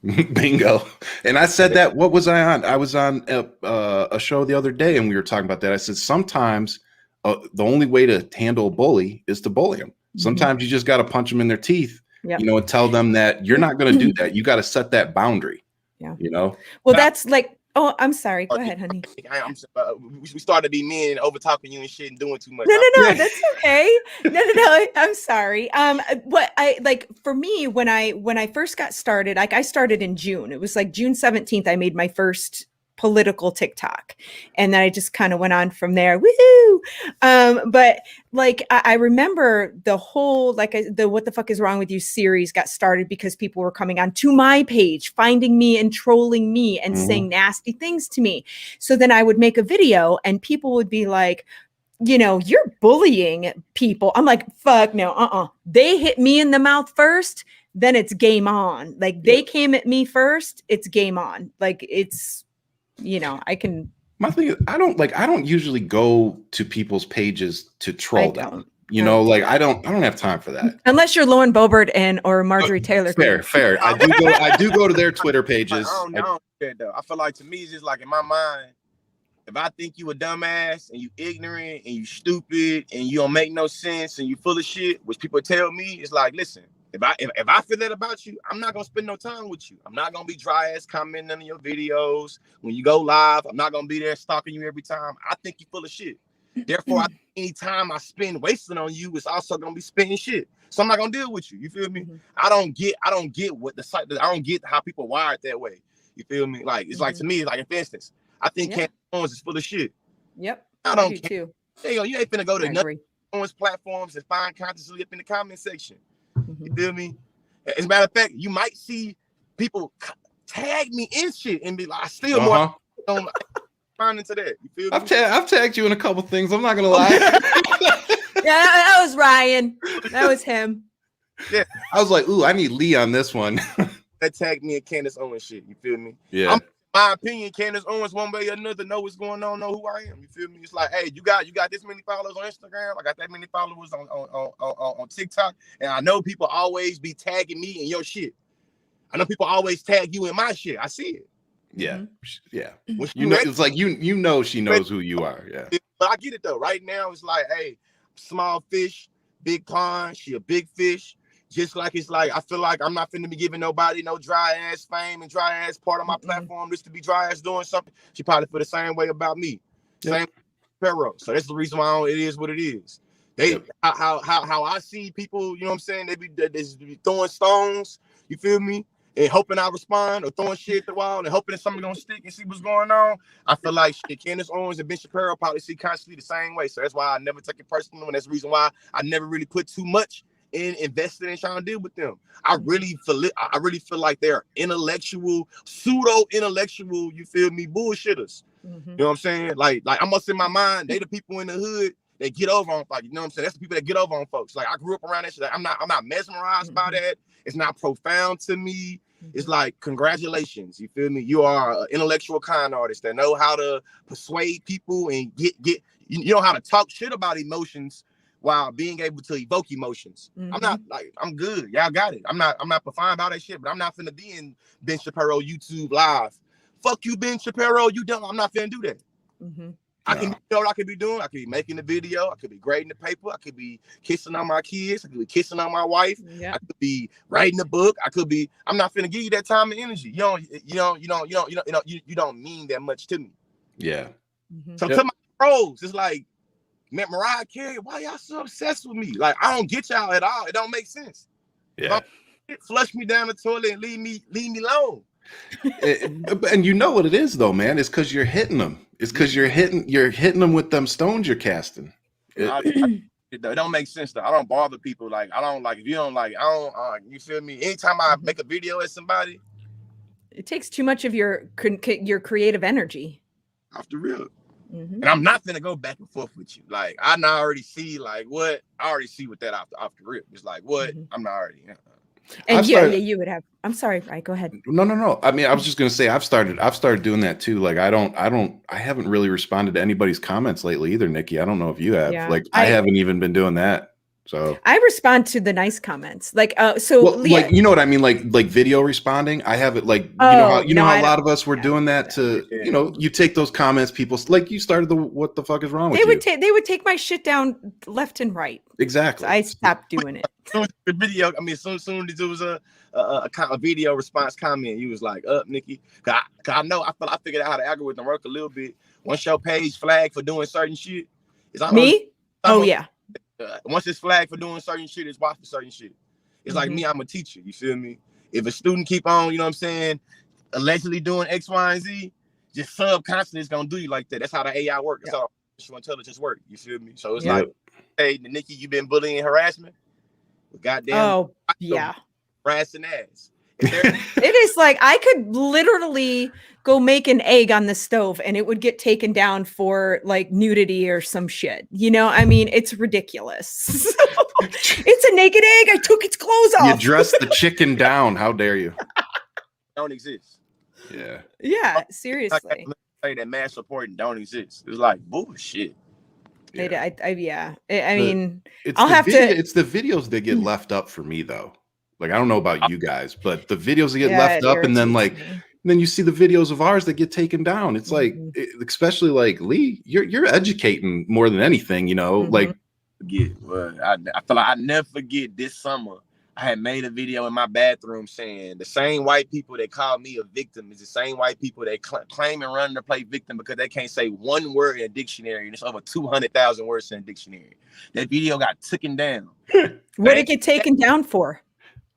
Bingo. And I said that, what was I on? I was on a show the other day and we were talking about that. I said, sometimes the only way to handle a bully is to bully them. Sometimes you just got to punch them in their teeth, you know, and tell them that you're not going to do that. You got to set that boundary, you know? Well, that's like, oh, I'm sorry. Go ahead, honey. We started to be men over talking you and shit and doing too much. No, that's okay. No. I'm sorry. What I like for me when I first got started, like I started in June. It was like June 17th. I made my first political TikTok, and then I just kind of went on from there. Woohoo! But like I remember the whole the "What the fuck is wrong with you" series got started because people were coming on to my page, finding me and trolling me and saying nasty things to me. So then I would make a video, and people would be like, you know, you're bullying people. I'm like, fuck no, They hit me in the mouth first, then it's game on. Like they came at me first, it's game on. Like it's, you know, I can. My thing is, I don't usually go to people's pages to troll them. You know, like I don't have time for that. Unless you're Lauren Boebert or Marjorie Taylor. Fair. I do go to their Twitter pages. I feel like to me, it's just like in my mind, if I think you a dumbass and you ignorant and you stupid and you don't make no sense and you full of shit, which people tell me, it's like, listen, if I feel that about you, I'm not gonna spend no time with you. I'm not gonna be dry ass commenting on your videos when you go live. I'm not gonna be there stalking you every time. I think you full of shit. Therefore, any time I spend wasting on you, it's also gonna be spending shit. So I'm not gonna deal with you. You feel me? I don't get what the site. I don't get how people wired that way. You feel me? Like it's like to me, like for instance, I think Candace Owens is full of shit. Yep. I don't care. Too. Hey, you ain't finna go to Nikki Owens platforms and find ConsciousSlee up in the comment section. You feel me? As a matter of fact, you might see people tag me in shit and be like, I still more don't find into that. You feel me? I've tagged you in a couple things. I'm not gonna lie. That was Ryan. That was him. Yeah. I was like, ooh, I need Lee on this one. That tagged me in Candace Owens shit. You feel me? Yeah. My opinion, Candace Owens, one way or another, know what's going on, know who I am. You feel me? It's like, hey, you got this many followers on Instagram. I got that many followers on TikTok, and I know people always be tagging me in your shit. I know people always tag you in my shit. I see it. Yeah, yeah. You know, it's like you know she knows who you are. Yeah. But I get it though. Right now, it's like, hey, small fish, big pond. She a big fish. Just like it's like I feel like I'm not finna be giving nobody no dry ass fame and dry ass part of my platform just to be dry ass doing something. She probably feel the same way about me. Same Pharaoh. So that's the reason why it is what it is. They how I see people, you know what I'm saying? They be throwing stones, you feel me? And hoping I respond or throwing shit at the wall and hoping that something gonna stick and see what's going on. I feel like shit, Candace Owens and Ben Shapiro probably see ConsciousSlee the same way. So that's why I never take it personal, and that's the reason why I never really put too much in investing and trying to deal with them. I really feel like they're intellectual, pseudo-intellectual, you feel me, bullshitters. You know what I'm saying? Like I must in my mind, they the people in the hood that get over on folks. You know what I'm saying? That's the people that get over on folks. Like I grew up around that shit. Like, I'm not mesmerized by that. It's not profound to me. It's like, congratulations, you feel me? You are an intellectual con artist that know how to persuade people and you know how to talk shit about emotions while being able to evoke emotions. I'm not like, I'm good. Y'all got it. I'm not profound about that shit, but I'm not finna be in Ben Shapiro YouTube live. Fuck you, Ben Shapiro. You don't. I'm not finna do that. I can, you know what I could be doing? I could be making the video. I could be grading the paper. I could be kissing on my kids. I could be kissing on my wife. I could be writing a book. I could be. I'm not finna give you that time and energy. You don't mean that much to me. Yeah. So to my pros, it's like, man, Mariah Carey, why y'all so obsessed with me? Like, I don't get y'all at all. It don't make sense. Yeah. Flush me down the toilet and leave me alone. And you know what it is though, man. It's because you're hitting them. It's because you're hitting them with them stones you're casting. It don't make sense though. I don't bother people. Like, I don't like, if you don't like, I don't. You feel me? Anytime I make a video at somebody, it takes too much of your creative energy. Off the real. And I'm not gonna go back and forth with you. Like, I already see like what I already see with that off the rip. It's like what I'm not already. And you would have. I'm sorry, right? Go ahead. No. I mean, I was just gonna say I've started doing that too. Like, I haven't really responded to anybody's comments lately either, Nikki. I don't know if you have. Yeah. Like, I haven't even been doing that. So I respond to the nice comments. Like, like, you know what I mean? Like video responding. I have it like, you know how a lot of us were doing that to, you know, you take those comments, people like you started the, what the fuck is wrong with you? They would take my shit down left and right. Exactly. So I stopped doing it. The video, I mean, soon as there was a video response comment, you was like, up, Nikki. Cause I know, I figured out how the algorithm work a little bit. Once your page flagged for doing certain shit, it's me? Oh yeah. Once it's flagged for doing certain shit, it's watched for certain shit. It's like me, I'm a teacher. You feel me? If a student keep on, you know what I'm saying, allegedly doing X, Y, and Z, just subconsciously it's gonna do you like that. That's how the AI work. That's how artificial intelligence work. You feel me? So it's like, hey, Nikki, you been bullying, harassment? Well, goddamn, harassing ass. It is like I could literally go make an egg on the stove and it would get taken down for like nudity or some shit. You know, I mean, it's ridiculous. It's a naked egg. I took its clothes off. You dressed the chicken down. How dare you? Don't exist. Yeah. Yeah, seriously. Say that mass reporting don't exist. It's like bullshit. Yeah. I mean, it's the videos that get left up for me though. Like, I don't know about you guys, but the videos that get left up, and then like, then you see the videos of ours that get taken down. It's like, especially like Lee, you're educating more than anything, you know. Like, I feel like I never forget this summer. I had made a video in my bathroom saying the same white people that call me a victim is the same white people that claim and run to play victim because they can't say one word in a dictionary, and it's over 200,000 words in a dictionary. That video got taken down. What did it get taken down for?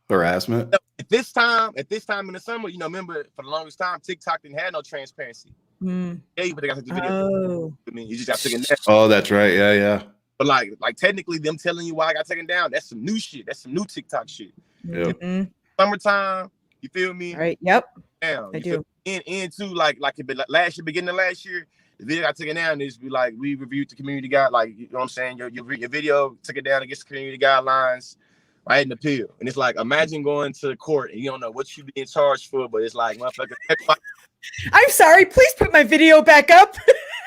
Harassment. At this time in the summer, you know, remember for the longest time, TikTok didn't have no transparency. Yeah, but they got the video. I mean, you just got taken down. Oh, that's right. Yeah. But like technically, them telling you why I got taken down, that's some new shit. That's some new TikTok shit. Summertime, you feel me? All right. Yep. Down. I do. Into like last year, beginning of last year, the video got taken down. It's be like we reviewed the community guide, like, you know what I'm saying. Your video took it down against the community guidelines. I had an appeal, and it's like, imagine going to court and you don't know what you being charged for, but it's like, motherfucker. I'm sorry. Please put my video back up.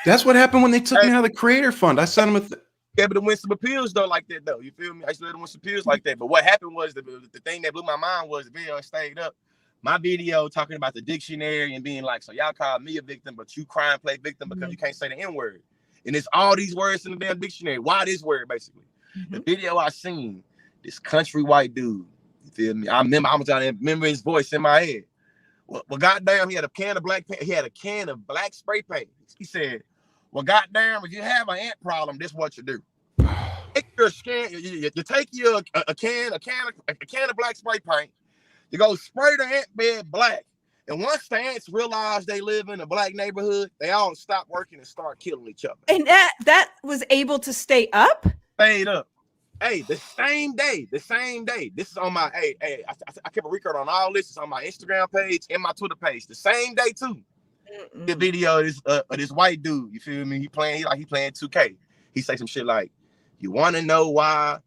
That's what happened when they took me out of the creator fund. I sent them able to win some appeals though, like that though. You feel me? I used to let them win some appeals like that. But what happened was the thing that blew my mind was the video stayed up. My video talking about the dictionary and being like, so y'all call me a victim, but you cry and play victim because you can't say the N word. And it's all these words in the damn dictionary. Why this word basically? The video I seen. This country white dude, you feel me? I was trying to remember his voice in my head. Well, goddamn, he had a can of black paint. He had a can of black spray paint. He said, "Well, goddamn, if you have an ant problem, this is what you do. Take your skin. You take your a can of black spray paint. You go spray the ant bed black. And once the ants realize they live in a black neighborhood, they all stop working and start killing each other." And that was able to stay up. Stayed up. Hey, the same day. This is on my I kept a record on all this. It's on my Instagram page and my Twitter page. The same day too. The video is this white dude. You feel me? He playing 2K. He say some shit like, "You want to know why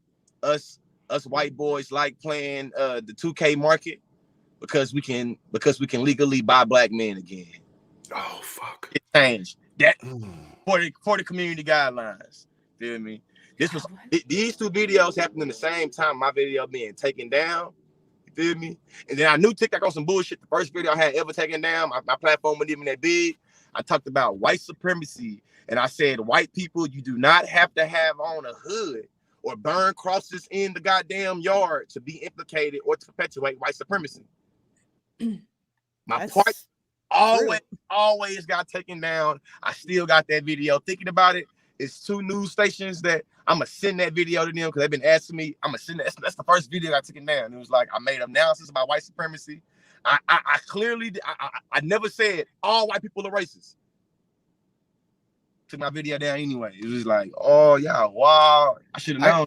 us us white boys like playing the 2K market because we can legally buy black men again. Oh fuck! It changed that for the community guidelines. Feel me? These two videos happened in the same time. My video being taken down. You feel me? And then I knew TikTok on some bullshit. The first video I had ever taken down, my platform wasn't even that big. I talked about white supremacy, and I said, white people, you do not have to have on a hood or burn crosses in the goddamn yard to be implicated or to perpetuate white supremacy. My point always got taken down. I still got that video. Thinking about it, it's 2 news stations that I'm gonna send that video to them because they've been asking me. I'm gonna send that. That's the first video I took it down. It was like I made analysis about white supremacy. I clearly I never said all white people are racist. Took my video down anyway. It was like, oh yeah, wow. I should have known.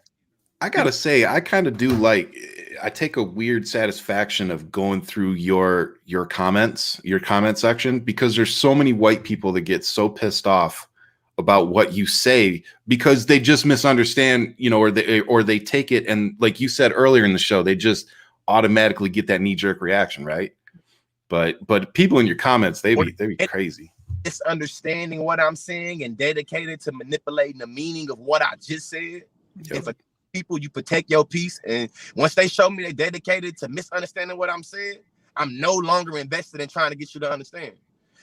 I gotta say, I kind of do like, I take a weird satisfaction of going through your comment section, because there's so many white people that get so pissed off about what you say because they just misunderstand, you know, or they take it, and like you said earlier in the show, they just automatically get that knee-jerk reaction, right? But people in your comments, they be crazy. It's understanding what I'm saying and dedicated to manipulating the meaning of what I just said. Yep. If people, you protect your peace, and once they show me they dedicated to misunderstanding what I'm saying, I'm no longer invested in trying to get you to understand.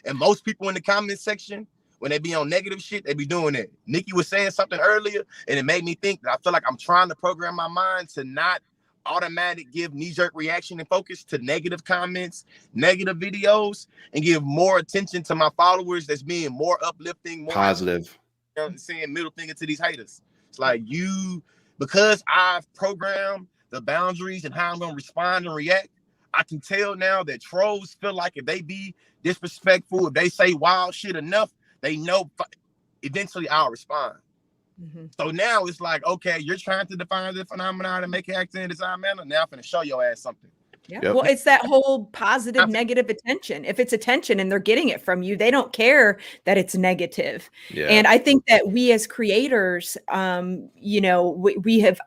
And most people in the comment section, when they be on negative shit, they be doing that. Nikki was saying something earlier, and it made me think that I feel like I'm trying to program my mind to not automatic give knee-jerk reaction and focus to negative comments, negative videos, and give more attention to my followers that's being more uplifting, more positive. You know, saying middle finger to these haters. It's like because I've programmed the boundaries and how I'm gonna respond and react, I can tell now that trolls feel like if they be disrespectful, if they say wild shit enough, they know eventually I'll respond. Mm-hmm. So now it's like, okay, you're trying to define the phenomenon and make it act in a design manner. Now I'm going to show your ass something. Yeah. Yep. Well, it's that whole positive, negative attention. If it's attention and they're getting it from you, they don't care that it's negative. Yeah. And I think that we as creators, you know,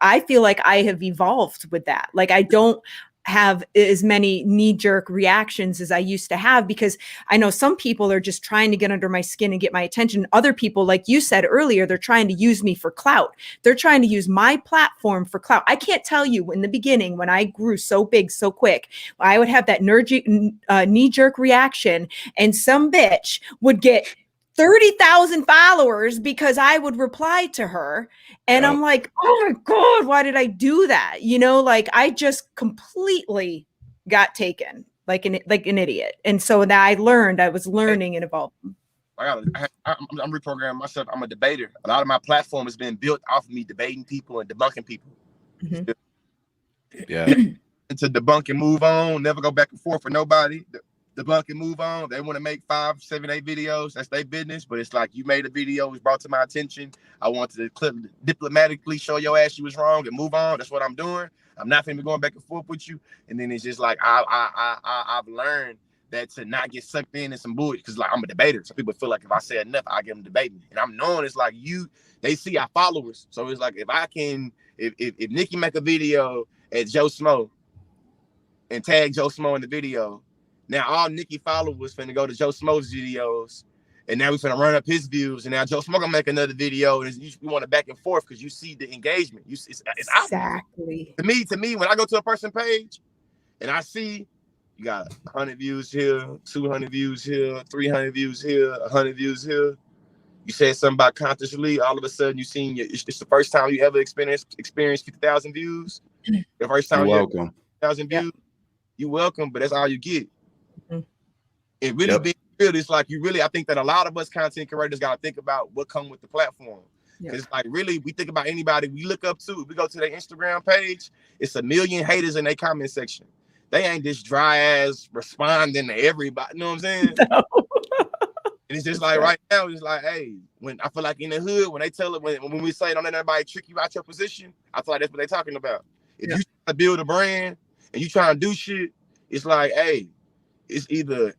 I feel like I have evolved with that. Like I don't have as many knee-jerk reactions as I used to have, because I know some people are just trying to get under my skin and get my attention. Other people, like you said earlier, they're trying to use me for clout. They're trying to use my platform for clout. I can't tell you, in the beginning, when I grew so big so quick, I would have that knee-jerk reaction, and some bitch would get 30,000 followers because I would reply to her. And I'm like, oh my God, why did I do that? You know, like I just completely got taken like an idiot. And so that I was learning and evolving. I'm reprogramming myself. I'm a debater. A lot of my platform has been built off of me debating people and debunking people. Mm-hmm. Yeah. And to debunk and move on, never go back and forth with nobody. Debunk and move on. They want to make 5, 7, 8 videos. That's their business. But it's like, you made a video, it was brought to my attention. I wanted to diplomatically show your ass you was wrong and move on. That's what I'm doing. I'm not finna be going back and forth with you. And then it's just like I've learned that to not get sucked in some bullshit, because like I'm a debater. Some people feel like if I say enough, I get them debating. And I'm knowing it's like they see our followers. So it's like if Nikki make a video at Joe Smo and tag Joe Smo in the video, now all Nikki followers finna go to Joe Smo's videos, and now we finna run up his views, and now Joe Smo gonna make another video, and we want to back and forth because you see the engagement. It's exactly out. To me, when I go to a person page and I see you got 100 views here, 200 views here, 300 views here, 100 views here. You said something about ConsciousLee. All of a sudden, it's the first time you ever experienced 50,000 views. The first time you're welcome. 50,000 views. You're welcome, but that's all you get. It really being real, it's like I think that a lot of us content creators got to think about what come with the platform. It's like, really, we think about anybody we look up to. If we go to their Instagram page, it's 1 million haters in their comment section. They ain't just dry ass responding to everybody. You know what I'm saying? No. And it's just like right now, it's like, hey, when I feel like in the hood, when they tell it, when we say don't let anybody trick you out your position, I feel like that's what they're talking about. If you try to build a brand and you trying to do shit, it's like, hey, it's either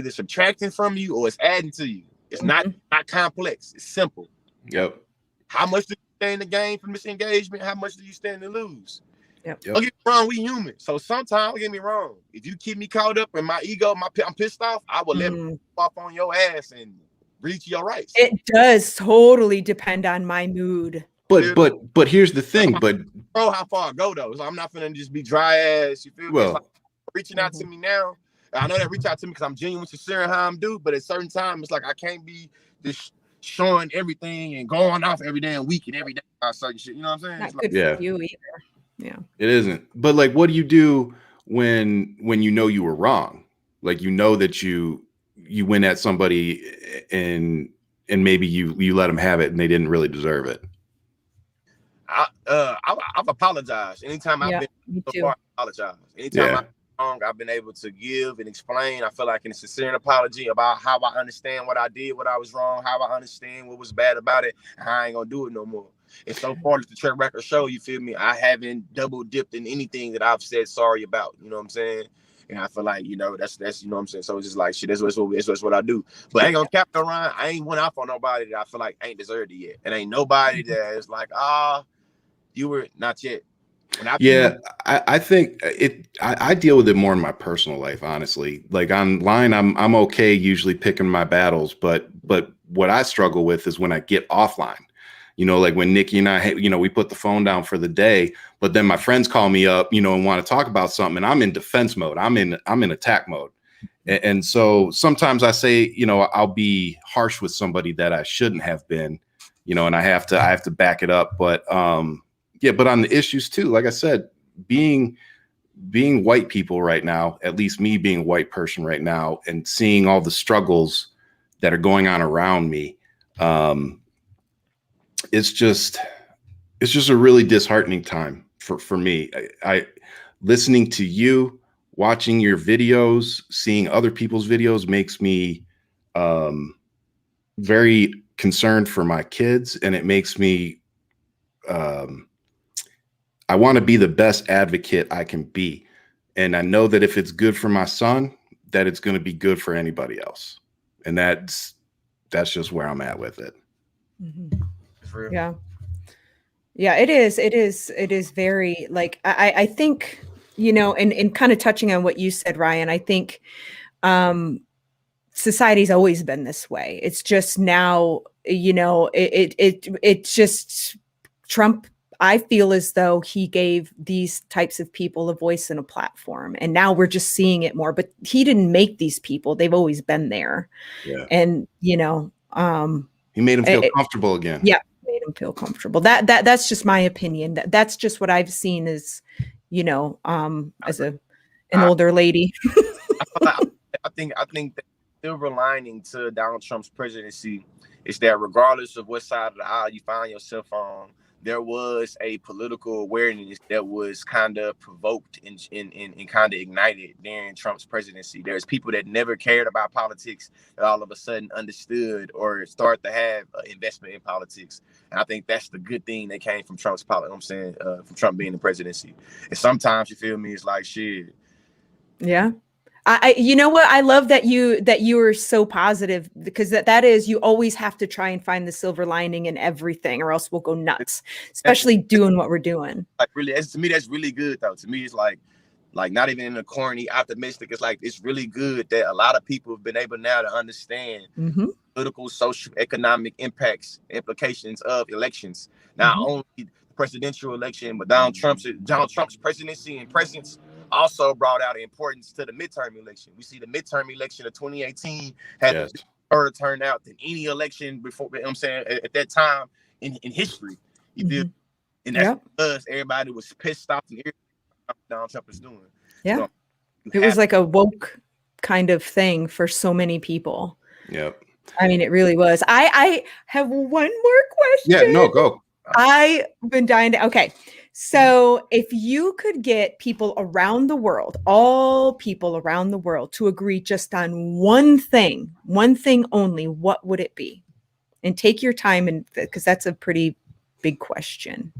subtracting from you or it's adding to you. It's not complex. It's simple. Yep. How much do you stand to gain from this engagement? How much do you stand to lose? Yep. Don't get me wrong, we human. So sometimes, don't get me wrong, if you keep me caught up in my ego, I'm pissed off, I will let me off on your ass and reach your rights. It does totally depend on my mood. But here's the thing. But how far I go though, so I'm not finna just be dry ass. You feel me? It's like reaching out to me now. I know that reach out to me because I'm genuine, sincere in how I'm do. But at certain time, it's like I can't be just showing everything and going off every damn week and every day about certain shit. You know what I'm saying? Not It's like, good for you either. Yeah, it isn't. But like, what do you do when you know you were wrong? Like, you know that you went at somebody and maybe you let them have it and they didn't really deserve it. I've apologized anytime I've been so far. I apologize anytime I'm wrong. I've been able to give and explain. I feel like in a sincere apology about how I understand what I did, what I was wrong, how I understand what was bad about it, and how I ain't gonna do it no more. And so far as the track record show, you feel me? I haven't double dipped in anything that I've said sorry about. You know what I'm saying? And I feel like, you know, that's you know what I'm saying. So it's just like shit. That's what I do. But I ain't gonna cap no Ryan. I ain't went off on nobody that I feel like ain't deserved it yet. It ain't nobody that is like, you were not yet. I think I deal with it more in my personal life, honestly. Like online, I'm okay usually picking my battles, but what I struggle with is when I get offline. You know, like when Nikki and I, you know, we put the phone down for the day, but then my friends call me up, you know, and want to talk about something, and I'm in defense mode. I'm in attack mode. And so sometimes I say, you know, I'll be harsh with somebody that I shouldn't have been, you know, and I have to back it up. But yeah, but on the issues too, like I said, being white people right now, at least me being a white person right now, and seeing all the struggles that are going on around me, it's just a really disheartening time for me. I listening to you, watching your videos, seeing other people's videos makes me very concerned for my kids, and it makes me I want to be the best advocate I can be. And I know that if it's good for my son, that it's going to be good for anybody else. And that's just where I'm at with it. Mm-hmm. Yeah. Yeah, it is. It is very, like, I think, you know, and kind of touching on what you said, Ryan, I think society's always been this way. It's just now, you know, it's just Trump. I feel as though he gave these types of people a voice and a platform, and now we're just seeing it more, but he didn't make these people. They've always been there. Yeah. And, you know, he made them feel comfortable again. Yeah. Made them feel comfortable. That's just my opinion. That's just what I've seen as, you know, as an older lady. I think the silver lining to Donald Trump's presidency is that regardless of what side of the aisle you find yourself on, there was a political awareness that was kind of provoked and kind of ignited during Trump's presidency. There's people that never cared about politics that all of a sudden understood or start to have investment in politics. And I think that's the good thing that came from Trump's politics. I'm saying from Trump being the presidency. And sometimes you feel me, it's like shit. Yeah. I you know what? I love that you are so positive, because that is, you always have to try and find the silver lining in everything, or else we'll go nuts, especially doing what we're doing. Like really, to me, that's really good though. To me, it's like not even in a corny, optimistic. It's like, it's really good that a lot of people have been able now to understand political, social, economic implications of elections. Not only the presidential election, but Donald Trump's presidency and presence also brought out importance to the midterm election. We see the midterm election of 2018 had a better turnout than any election before, you know what I'm saying, at that time in history. You feel? And that's because everybody was pissed off and everything Donald Trump is doing. Yeah. So it was like a woke kind of thing for so many people. Yep. I mean, it really was. I have one more question. Yeah, no, go. I've been dying to. Okay. So if you could get people around the world, all people around the world, to agree just on one thing only, what would it be? And take your time, and because that's a pretty big question.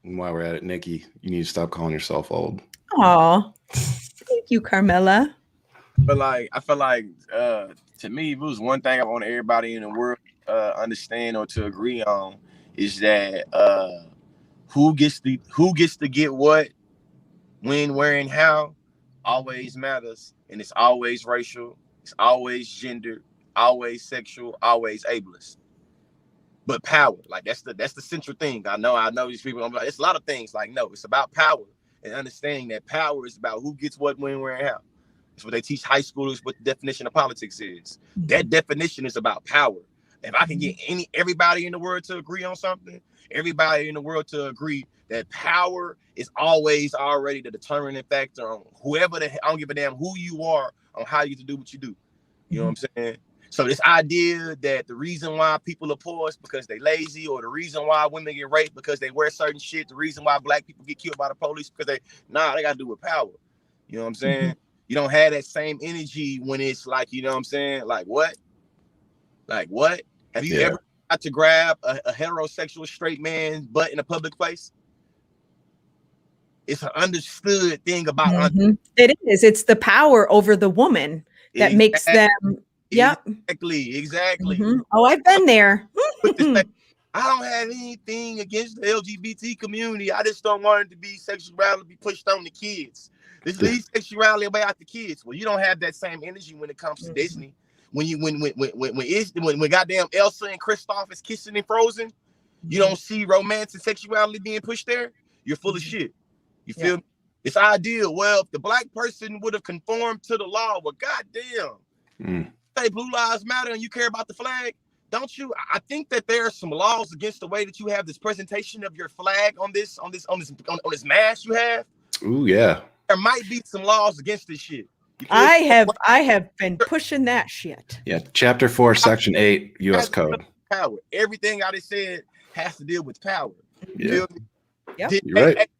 And while we're at it, Nikki, you need to stop calling yourself old. Aw, thank you, Carmela. But like, I feel like to me, if it was one thing I want everybody in the world understand or to agree on, is that who gets to get what, when, where, and how always matters, and it's always racial, it's always gendered, always sexual, always ableist. But power, like that's the central thing. I know these people. I'm like, it's a lot of things. Like, no, it's about power and understanding that power is about who gets what, when, where, and how. It's what they teach high schoolers. What the definition of politics is. That definition is about power. If I can get everybody in the world to agree on something, everybody in the world to agree that power is always already the determining factor on whoever I don't give a damn who you are on how you get to do what you do. You know what I'm saying? So this idea that the reason why people are poor is because they lazy, or the reason why women get raped because they wear certain shit, the reason why black people get killed by the police because they got to do with power. You know what I'm saying? You don't have that same energy when it's like, you know what I'm saying? Like what? Like what? Have you ever got to grab a heterosexual straight man's butt in a public place? It's an understood thing about it is. It's the power over the woman that makes them. Yep. Exactly. Oh, I've been there. I don't have anything against the LGBT community. I just don't want it to be sexuality to be pushed on the kids. This leaves sexuality away out the kids. Well, you don't have that same energy when it comes to Disney. When goddamn Elsa and Kristoff is kissing in Frozen, you don't see romance and sexuality being pushed there. You're full of shit. You feel me? It's ideal. Well, if the black person would have conformed to the law, well, goddamn. Say Blue Lives Matter and you care about the flag, don't you? I think that there are some laws against the way that you have this presentation of your flag on this mask you have. Ooh, yeah. There might be some laws against this shit. I have been pushing that shit. Yeah, Chapter 4, Section 8, U.S. Code. Power. Everything I just said has to deal with power. You feel me? Yep. You're right.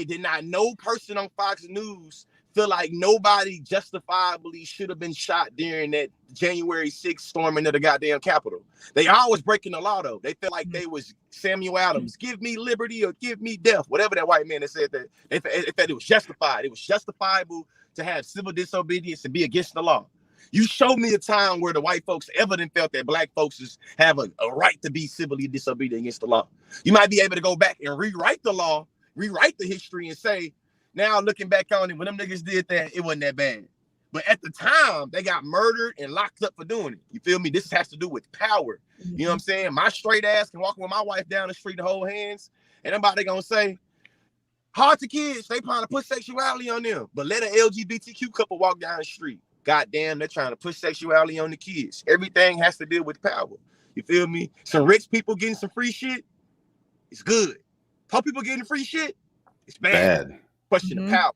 Did not no person on Fox News feel like nobody justifiably should have been shot during that January 6th storming of the goddamn Capitol? They always breaking the law, though. They feel like they was Samuel Adams, give me liberty or give me death. Whatever that white man that said that, they felt it was justified. It was justifiable to have civil disobedience and be against the law. You show me a time where the white folks ever felt that black folks have a right to be civilly disobedient against the law. You might be able to go back and rewrite the law, rewrite the history, and say, now looking back on it, when them niggas did that, it wasn't that bad. But at the time, they got murdered and locked up for doing it. You feel me? This has to do with power. You know what I'm saying? My straight ass can walk with my wife down the street to hold hands, and nobody gonna say, hard to kids, they trying to put sexuality on them. But let an LGBTQ couple walk down the street. Goddamn, they're trying to push sexuality on the kids. Everything has to deal with power. You feel me? Some rich people getting some free shit, it's good. Poor people getting free shit, it's bad. Question of power.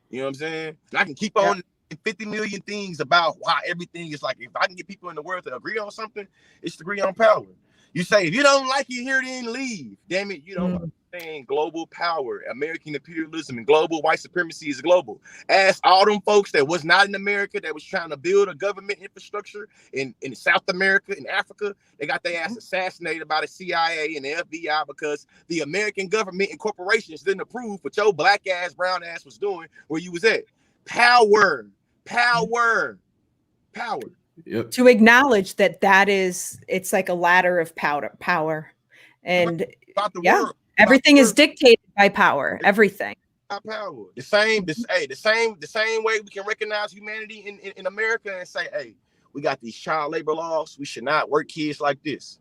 You know what I'm saying? And I can keep on 50 million things about why everything is like, if I can get people in the world to agree on something, it's to agree on power. You say, if you don't like it here, then leave. Damn it, you don't understand global power, American imperialism, and global white supremacy is global. Ask all them folks that was not in America, that was trying to build a government infrastructure in South America, in Africa. They got their ass assassinated by the CIA and the FBI because the American government and corporations didn't approve what your black ass, brown ass was doing where you was at. Power. Yep. To acknowledge that it's like a ladder of power. And everything is dictated by power. Everything. Power. The same way we can recognize humanity in America and say, hey, we got these child labor laws. We should not work kids like this.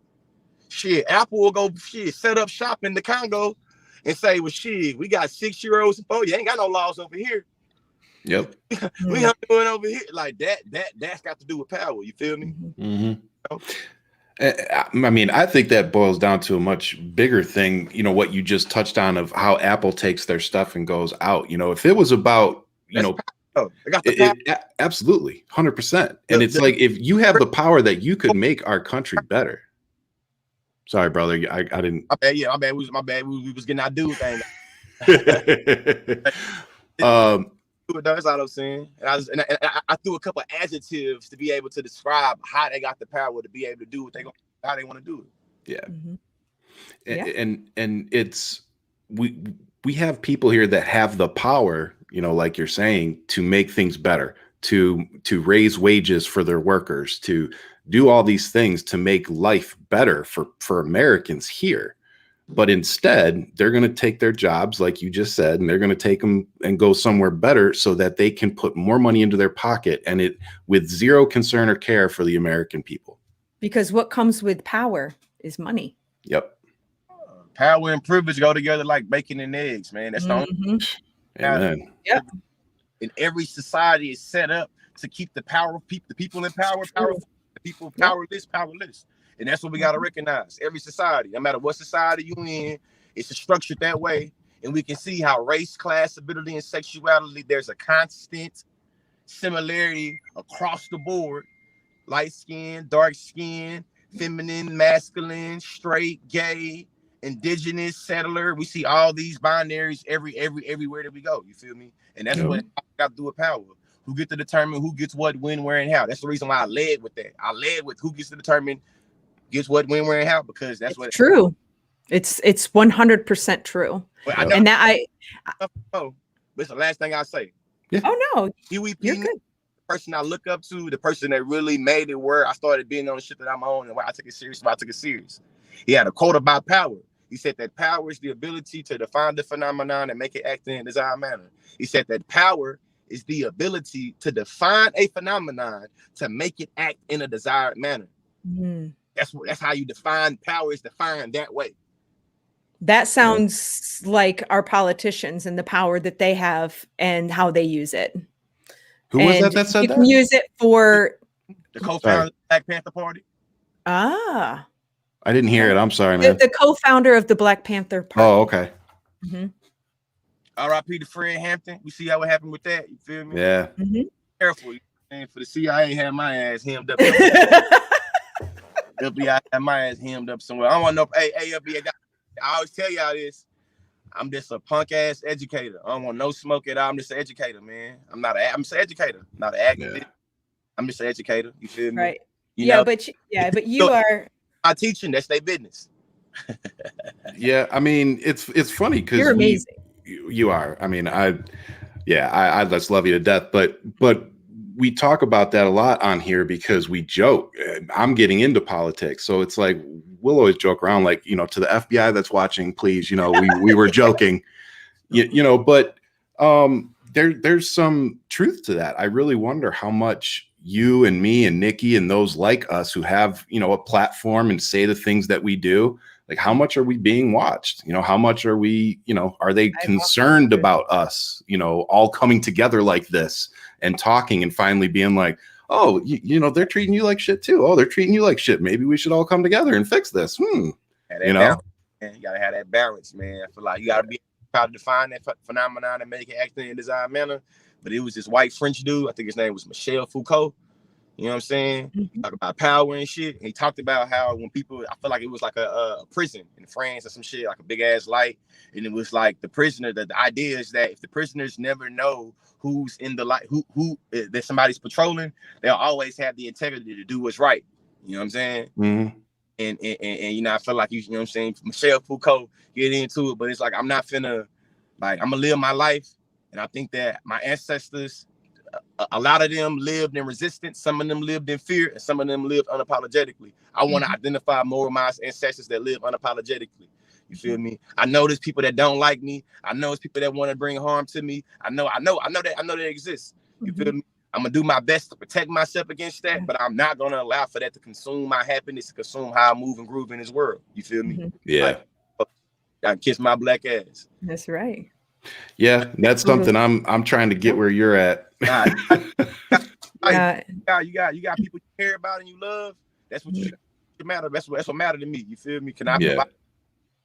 Shit, Apple will go set up shop in the Congo and say, well, shit, we got 6-year-olds and 4. You ain't got no laws over here. Yep. We not doing over here like that. That's got to do with power. You feel me? I mean, I think that boils down to a much bigger thing. You know, what you just touched on of how Apple takes their stuff and goes out. You know, if it was about, absolutely 100%. And it's like, if you have the power that you could make our country better. Sorry, brother. I didn't. My bad. We was getting our dude thing. That's all I'm saying. And I threw a couple of adjectives to be able to describe how they got the power to be able to do what how they want to do it. Yeah. And it's we have people here that have the power, you know, like you're saying, to make things better, to raise wages for their workers, to do all these things to make life better for Americans here. But instead, they're going to take their jobs, like you just said, and they're going to take them and go somewhere better so that they can put more money into their pocket, and it with zero concern or care for the American people. Because what comes with power is money. Yep. Power and privilege go together like bacon and eggs, man. That's the only. Amen. Yep. And every society is set up to keep the people in power, powerful, the people powerless. And that's what we got to recognize. Every society, no matter what society you in, it's structured that way. And we can see how race, class, ability, and sexuality, there's a constant similarity across the board. Light skin, dark skin, feminine, masculine, straight, gay, indigenous, settler. We see all these binaries everywhere that we go. You feel me? And that's what got to do with power. Who get to determine who gets what, when, where, and how. That's the reason why I led with that. I led with who gets to determine gets what, when, where, and how, because that's what true. It's 100% true. And that but it's the last thing I say. Yeah. Oh no, UEP, you're good. the person I look up to, the person that really made it where I started being on the shit that I'm on, and why I took it serious. He had a quote about power. He said that power is the ability to define the phenomenon and make it act in a desired manner. He said that power is the ability to define a phenomenon to make it act in a desired manner. That's how you define power, is defined that way. That sounds like our politicians and the power that they have and how they use it. Who was that said you that? can use it for the co-founder of the Black Panther Party. I didn't hear it. I'm sorry, man. The co-founder of the Black Panther Party. Oh, okay. R.I.P. to Fred Hampton. We see how it happened with that. You feel me? Yeah. Careful. And for the CIA, had my ass hemmed up. FBI had my ass hemmed up somewhere. I don't want to know. Hey, FBI. I always tell y'all this. I'm just a punk ass educator. I don't want no smoke at all. I'm just an educator, man. I'm just an educator, not an activist. Yeah. I'm just an educator. You feel me? Right. You know? But you are. My teaching, that's their business. Yeah, I mean, it's funny because you're amazing. You are. I mean, I just love you to death. But we talk about that a lot on here because we joke. I'm getting into politics, so it's like we'll always joke around, like, you know, to the FBI that's watching, please, you know, we were joking, you know, but there's some truth to that. I really wonder how much you and me and Nikki and those like us who have, you know, a platform and say the things that we do, like, how much are we being watched? You know, how much are we, you know, are they concerned about us, you know, all coming together like this and talking and finally being like, oh, you know, they're treating you like shit too. Oh, they're treating you like shit. Maybe we should all come together and fix this. You know, balance, man. You gotta have that balance, man. I feel like you gotta be proud to define that phenomenon and make it act in a desired manner. But it was this white French dude. I think his name was Michel Foucault. You know what I'm saying? Talk about power and shit. And he talked about how when people, I feel like it was like a prison in France or some shit, like a big ass light. And it was like the prisoner, the idea is that if the prisoners never know who's in the light, who that somebody's patrolling, they'll always have the integrity to do what's right. You know what I'm saying? And you know, I feel like you know what I'm saying? Michel Foucault get into it, but it's like, I'm not finna, like, I'm gonna live my life. And I think that my ancestors, a lot of them lived in resistance. Some of them lived in fear, and some of them lived unapologetically. I want to identify more of my ancestors that live unapologetically. You feel me? I know there's people that don't like me. I know there's people that want to bring harm to me. I know that exists. You feel me? I'm gonna do my best to protect myself against that, but I'm not gonna allow for that to consume my happiness, to consume how I move and groove in this world. You feel me? Yeah. Like, I kiss my black ass. That's right. Yeah, that's something I'm trying to get where you're at. You got people you care about and you love. That's what you matter. That's what matter to me. You feel me? Can I provide?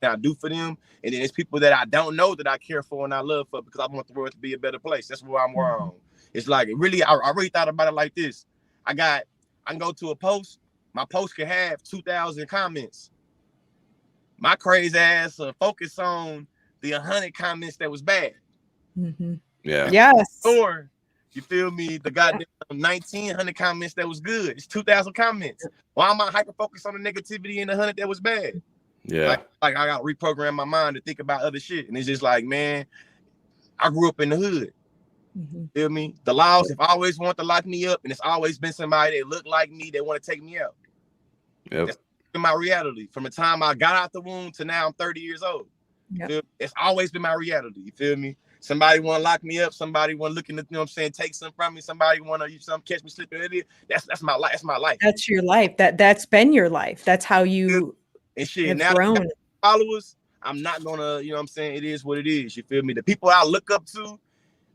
Can I do for them? And then it's people that I don't know that I care for and I love for, because I want the world to be a better place. That's where I'm wrong. It's like, really, I really thought about it like this. I can go to a post. My post could have 2,000 comments. My crazy ass focus on the 100 comments that was bad. Yeah. Yes. Or, you feel me, the goddamn 1,900 comments that was good. It's 2,000 comments. Why am I hyper focused on the negativity in the 100 that was bad? Yeah. Like I got to reprogram my mind to think about other shit. And it's just like, man, I grew up in the hood. Feel me? The laws have always wanted to lock me up, and it's always been somebody that look like me that want to take me out. Yep. That's my reality. From the time I got out the womb to now I'm 30 years old. Yep. It's always been my reality. You feel me? Somebody want to lock me up. Somebody want to look in the, you know what I'm saying, take something from me. Somebody want to catch me slipping. That's my life. That's my life. That's your life. That's been your life. That's how you and shit. have Now grown. Followers, I'm not gonna, you know what I'm saying? It is what it is. You feel me? The people I look up to,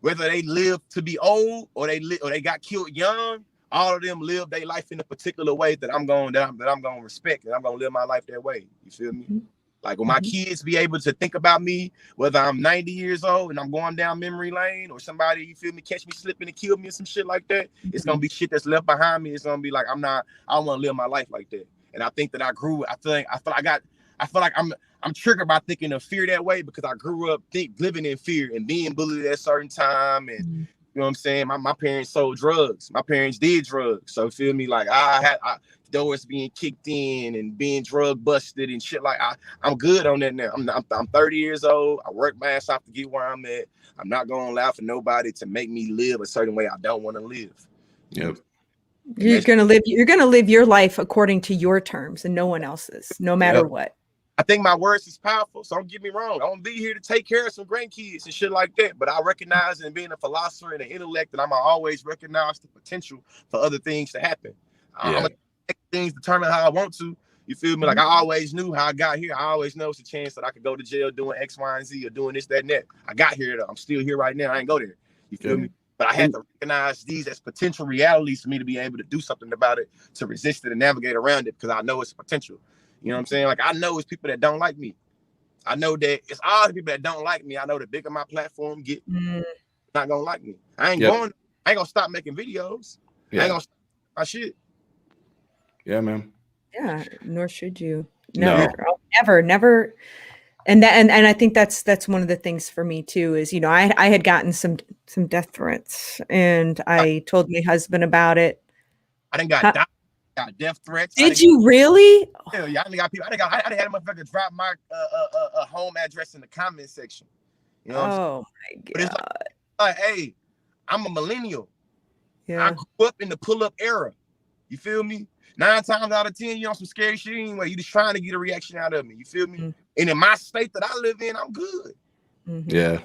whether they live to be old or they got killed young, all of them live their life in a particular way that I'm gonna respect, and I'm gonna live my life that way. You feel me? Like when my kids be able to think about me, whether I'm 90 years old and I'm going down memory lane, or somebody, you feel me, catch me slipping and kill me or some shit like that, it's gonna be shit that's left behind me. It's gonna be like I don't want to live my life like that. And I think that I grew. I feel like I'm triggered by thinking of fear that way, because I grew up living in fear and being bullied at a certain time. And you know what I'm saying? My parents sold drugs. My parents did drugs. So feel me, like doors being kicked in and being drug busted and shit. Like I'm good on that now. I'm 30 years old. I work my ass off to get where I'm at. I'm not gonna allow for nobody to make me live a certain way I don't want to live. Yep. You're gonna live your life according to your terms and no one else's, no matter what. I think my words is powerful, so don't get me wrong. I'm gonna be here to take care of some grandkids and shit like that. But I recognize, in being a philosopher and an intellect, that I'm gonna always recognize the potential for other things to happen. I'm gonna make things determine how I want to. You feel me? Like I always knew how I got here. I always know it's a chance that I could go to jail doing X, Y, and Z, or doing this, that, and that. I got here though. I'm still here right now. I ain't go there. You feel me? But I had to recognize these as potential realities for me to be able to do something about it, to resist it and navigate around it, because I know it's potential. You know what I'm saying? Like I know it's people that don't like me. I know that it's all the people that don't like me. I know the bigger my platform get, not gonna like me. I ain't gonna stop making videos. I ain't gonna stop my shit. Yeah, man. Yeah, nor should you. No. Never. And I think that's one of the things for me too, is, you know, I had gotten some death threats, and I told my husband about it. I didn't got death threats. Did you really? Hell yeah, I didn't got people. I had a motherfucker drop my home address in the comment section. You know what I'm saying? Oh my God. But it's like, hey, I'm a millennial. Yeah. I grew up in the pull-up era. You feel me? 9 times out of 10, you on some scary shit anyway. You just trying to get a reaction out of me. You feel me? And in my state that I live in, I'm good. Yeah.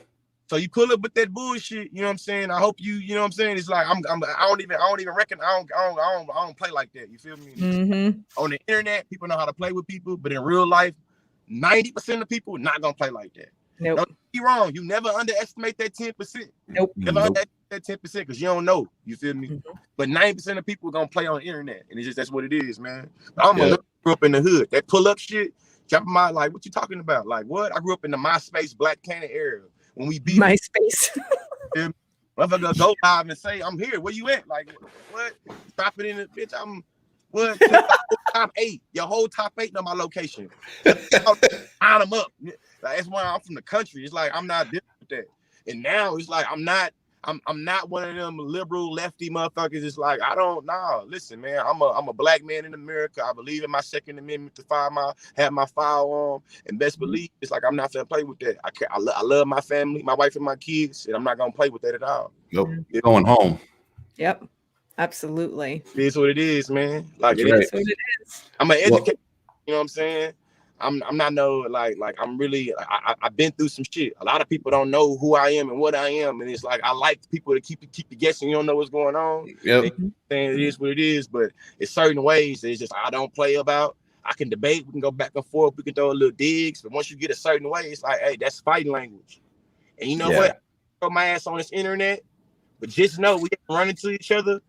So you pull up with that bullshit, you know what I'm saying? I hope you know what I'm saying? It's like I don't even reckon I don't play like that. You feel me? On the internet, people know how to play with people, but in real life, 90% of people not gonna play like that. Nope. Don't be wrong. You never underestimate that 10%. Nope. Never underestimate that 10% because you don't know. You feel me? But 90% of people are gonna play on the internet, and it's just that's what it is, man. I grew up in the hood. That pull up shit, dropping my like, what you talking about? Like what? I grew up in the MySpace Black Cannon era when we beat MySpace. Motherfucker go live and say, I'm here. Where you at? Like what? Drop it in the bitch. I'm what? Top 8. Your whole top 8 on my location. Line them up. Like, that's why I'm from the country. It's like I'm not dealing with that. And now it's like I'm not one of them liberal lefty motherfuckers. It's like listen, man, I'm a black man in America. I believe in my Second Amendment to have my firearm, and best believe it's like I'm not gonna play with that. I love my family, my wife and my kids, and I'm not gonna play with that at all. Nope. Going home. Yep. Absolutely. It is what it is, man. Like That's right. That's what it is. I'm an educator, you know what I'm saying? I'm not no like I'm really I've been through some shit. A lot of people don't know who I am and what I am, and it's like I like people to keep you guessing. You don't know what's going on. Yep. It is what it is, but it's certain ways it's just I don't play about. I can debate, we can go back and forth, we can throw a little digs, but once you get a certain way, it's like, hey, that's fighting language. And you know what? I throw my ass on this internet, but just know we run into each other.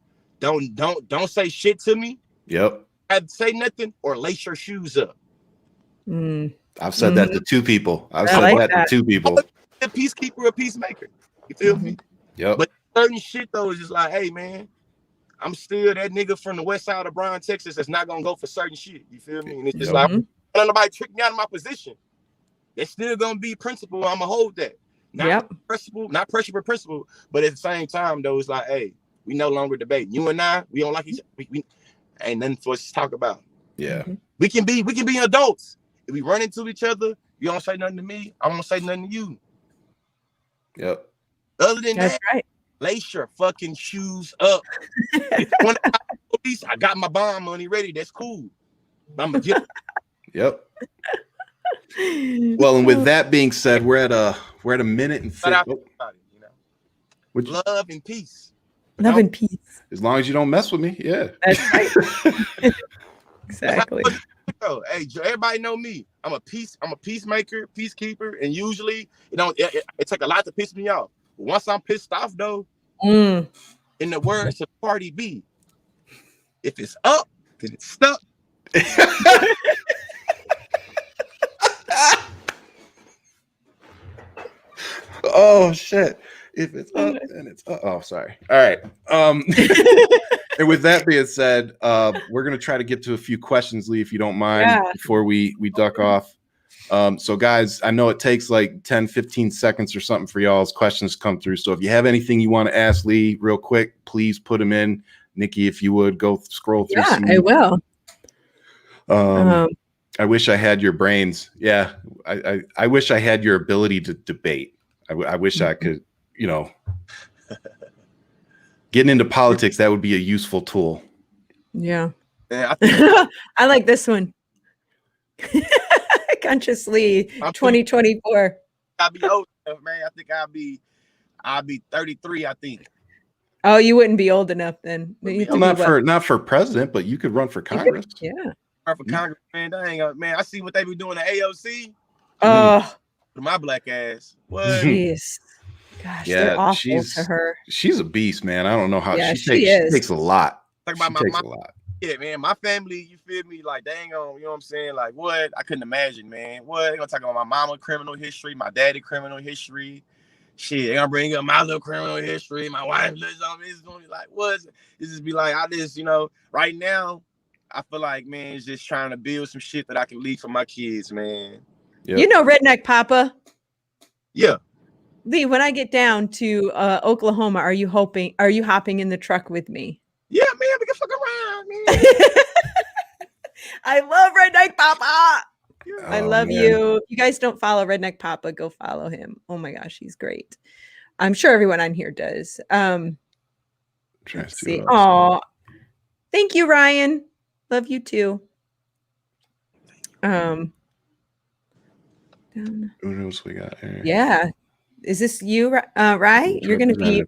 Don't say shit to me. Yep. I'd say nothing or lace your shoes up. I've said that to 2 people. I've said like that that. to 2 people. A peacekeeper, a peacemaker. You feel me? Yep. But certain shit though is just like, hey man, I'm still that nigga from the west side of Bryan, Texas that's not gonna go for certain shit. You feel me? And it's just like, don't let nobody trick me out of my position. There's still gonna be principle. I'm gonna hold that. Not principle, not pressure for principle. But at the same time though, it's like, hey, we no longer debate. You and I, we don't like each other. We ain't nothing for us to talk about. Yeah. We can be adults. If we run into each other, you don't say nothing to me, I won't say nothing to you. Yep. Other than That's that, right. Lace your fucking shoes up. When police, I got my bond money ready. That's cool. I'm gonna get. Yep. Well, and with that being said, we're at a minute and 50. You know, love and peace. Love and peace. As long as you don't mess with me, yeah. That's right. Exactly. Hey, everybody know me. I'm a peacemaker, peacekeeper, and usually it take a lot to piss me off. Once I'm pissed off, though, in the words of Cardi B, if it's up, then it's stuck. Oh shit. If it's up, then it's up. Oh, sorry. All right. And with that being said, we're gonna try to get to a few questions, Lee, if you don't mind, before we duck off. So guys, I know it takes like 10-15 seconds or something for y'all's questions to come through. So if you have anything you want to ask Lee real quick, please put them in. Nikki, if you would go scroll through. Yeah, I will. I wish I had your brains. Yeah, I wish I had your ability to debate. I wish I could, you know, getting into politics, that would be a useful tool. Yeah. I like this one. ConsciousLee 2024. I'll be old enough, man. I think I'll be 33, I think. Oh, you wouldn't be old enough then. Well, not for president, but you could run for Congress. Yeah. Run for Congress, man. That ain't gonna, man. I see what they be doing at AOC. Oh, my black ass. What? Jeez. Gosh, they're awful to her. She's a beast, man. I don't know how she takes a lot. Talk about she takes a lot. Yeah, man. My family, you feel me? Like, they ain't gonna, you know what I'm saying? Like, what? I couldn't imagine, man. What? They gonna talk about my mama criminal history, my daddy criminal history. Shit, they gonna bring up my little criminal history. My wife lives on me. It's gonna be like, what? It's just be like, I just, you know, right now, I feel like, man, it's just trying to build some shit that I can leave for my kids, man. Yep. You know, Redneck Papa. Yeah. Lee, when I get down to Oklahoma, are you hopping in the truck with me? Yeah, man, we can fuck around, man. I love Redneck Papa. Yeah. I love you. If you guys don't follow Redneck Papa, go follow him. Oh my gosh, he's great. I'm sure everyone on here does. Let's see. Oh, thank you, Ryan. Love you too. What else we got here? Yeah. Is this you, Ryan? You're going to be.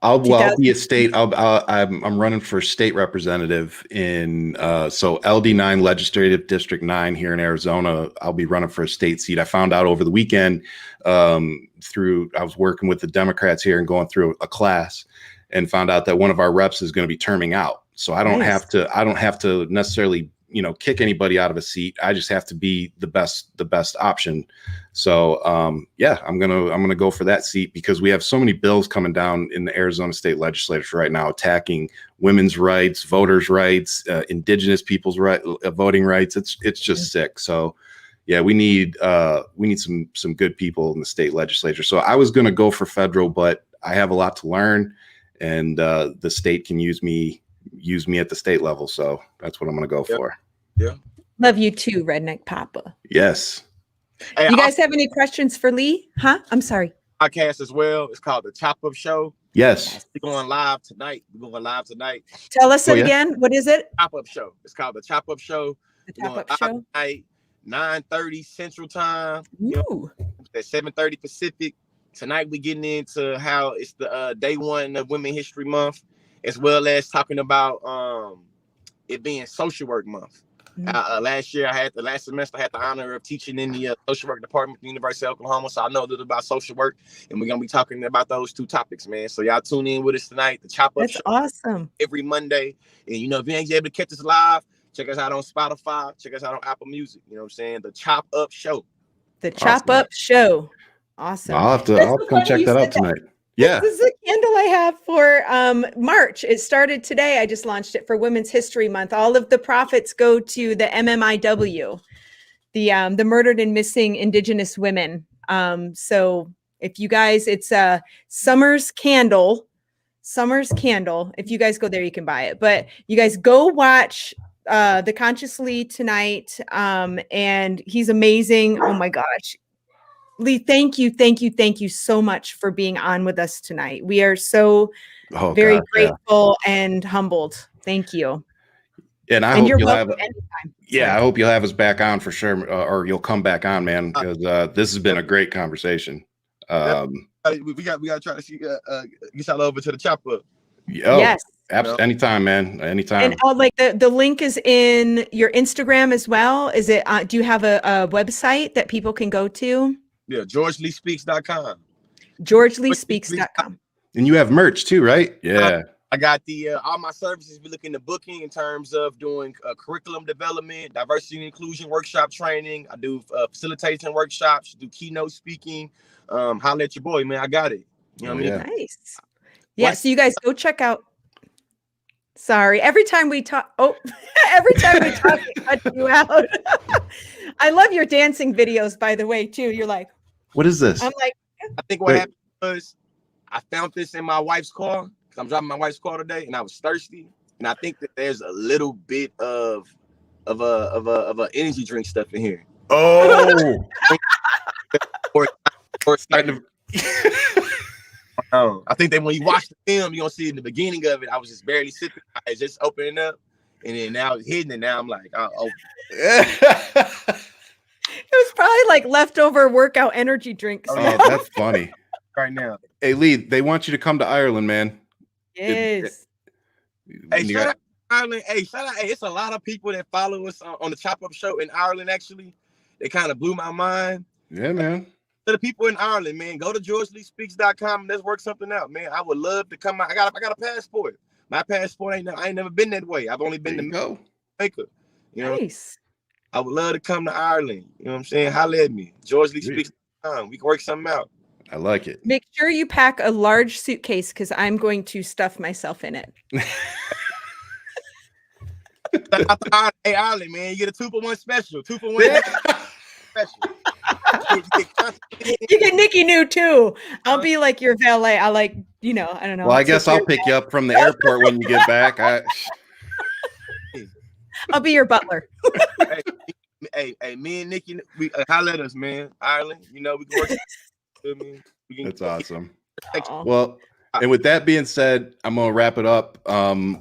I'll be a state. I'm running for state representative in so LD9 Legislative District 9 here in Arizona. I'll be running for a state seat. I found out over the weekend I was working with the Democrats here and going through a class, and found out that one of our reps is going to be terming out. So I don't have to necessarily, you know, kick anybody out of a seat. I just have to be the best option. So yeah, I'm gonna go for that seat because we have so many bills coming down in the Arizona State Legislature right now attacking women's rights, voters' rights, indigenous people's voting rights. It's just sick. So yeah, we need some good people in the state legislature. So I was gonna go for federal, but I have a lot to learn, and the state can use me at the state level. So that's what I'm going to go for. Yeah. Love you too, Redneck Papa. Yes. Hey, you guys have any questions for Lee? Huh? I'm sorry. Podcast as well. It's called The Chop Up Show. Yes. We're going live tonight. Tell us it again. What is it? Chop Up Show. It's called The Chop Up Show. The Chop Up Show. Tonight, 9:30 Central Time. Ooh. At 7:30 Pacific. Tonight we're getting into how it's the day one of Women History Month, as well as talking about it being Social Work Month. Last semester I had the honor of teaching in the social work department at the University of Oklahoma, so I know a little about social work, and we're gonna be talking about those two topics, man. So y'all tune in with us tonight. The Chop Up Show. That's awesome. Every Monday, and you know, if you ain't able to catch us live, check us out on Spotify, check us out on Apple Music. You know what I'm saying? The Chop Up Show. The Chop Up Show. Awesome. I'll come check that out tonight. Yeah. This is a candle I have for March. It started today. I just launched it for Women's History Month. All of the profits go to the MMIW, the Murdered and Missing Indigenous Women. So if you guys, it's a Summer's Candle. If you guys go there, you can buy it. But you guys go watch the ConsciousLee tonight. And he's amazing. Oh my gosh. Lee, thank you so much for being on with us tonight. We are so very grateful and humbled. Thank you. And I And hope you're you'll have welcome anytime. Yeah, Sorry. I hope you'll have us back on for sure, or you'll come back on, man, because this has been a great conversation. We got to try to see, get y'all over to the chopper. Yes, anytime, man, anytime. And like the link is in your Instagram as well. Is it? Do you have a website that people can go to? Yeah, GeorgeLeeSpeaks.com. GeorgeLeeSpeaks.com. And you have merch too, right? Yeah. I got the all my services. We look into booking in terms of doing curriculum development, diversity and inclusion workshop training. I do facilitation workshops, do keynote speaking. Holla at your boy, man. I got it. You know what I mean? Nice. Yeah. So you guys go check out. Sorry. Every time we talk, we cut you out. I love your dancing videos, by the way, too. You're like, what is this? I'm like, I think what happened was I found this in my wife's car. I'm driving my wife's car today, and I was thirsty, and I think that there's a little bit of a energy drink stuff in here. Oh, or kind of. I think that when you watch the film, you're gonna see in the beginning of it, I was just barely sipping, I was just opening up, and then now it's hidden, and now I'm like, oh. It was probably like leftover workout energy drinks. Oh, that's funny. Right now. Hey, Lee, they want you to come to Ireland, man. Yes. Hey, shout out to Ireland. Hey, shout out. Hey, it's a lot of people that follow us on the Chop Up Show in Ireland, actually. They kind of blew my mind. Yeah, man. To the people in Ireland, man, go to GeorgeLeeSpeaks.com and let's work something out, man. I would love to come out. I got a passport. My passport I ain't never been that way. I've only been to Jamaica. You know, nice. I would love to come to Ireland. You know what I'm saying? Holla at me. GeorgeLeeSpeaks.com. We can work something out. I like it. Make sure you pack a large suitcase because I'm going to stuff myself in it. Hey, Ireland, man, you get a 2-for-1 special. 2-for-1 special. You get Nikki New too. I'll be like your valet. I like, I don't know. Well, I guess I'll pick you up from the airport when you get back. I'll be your butler. Hey, me and Nikki, we holla at us, man. Ireland, we can work. That's awesome. Well, and with that being said, I'm gonna wrap it up.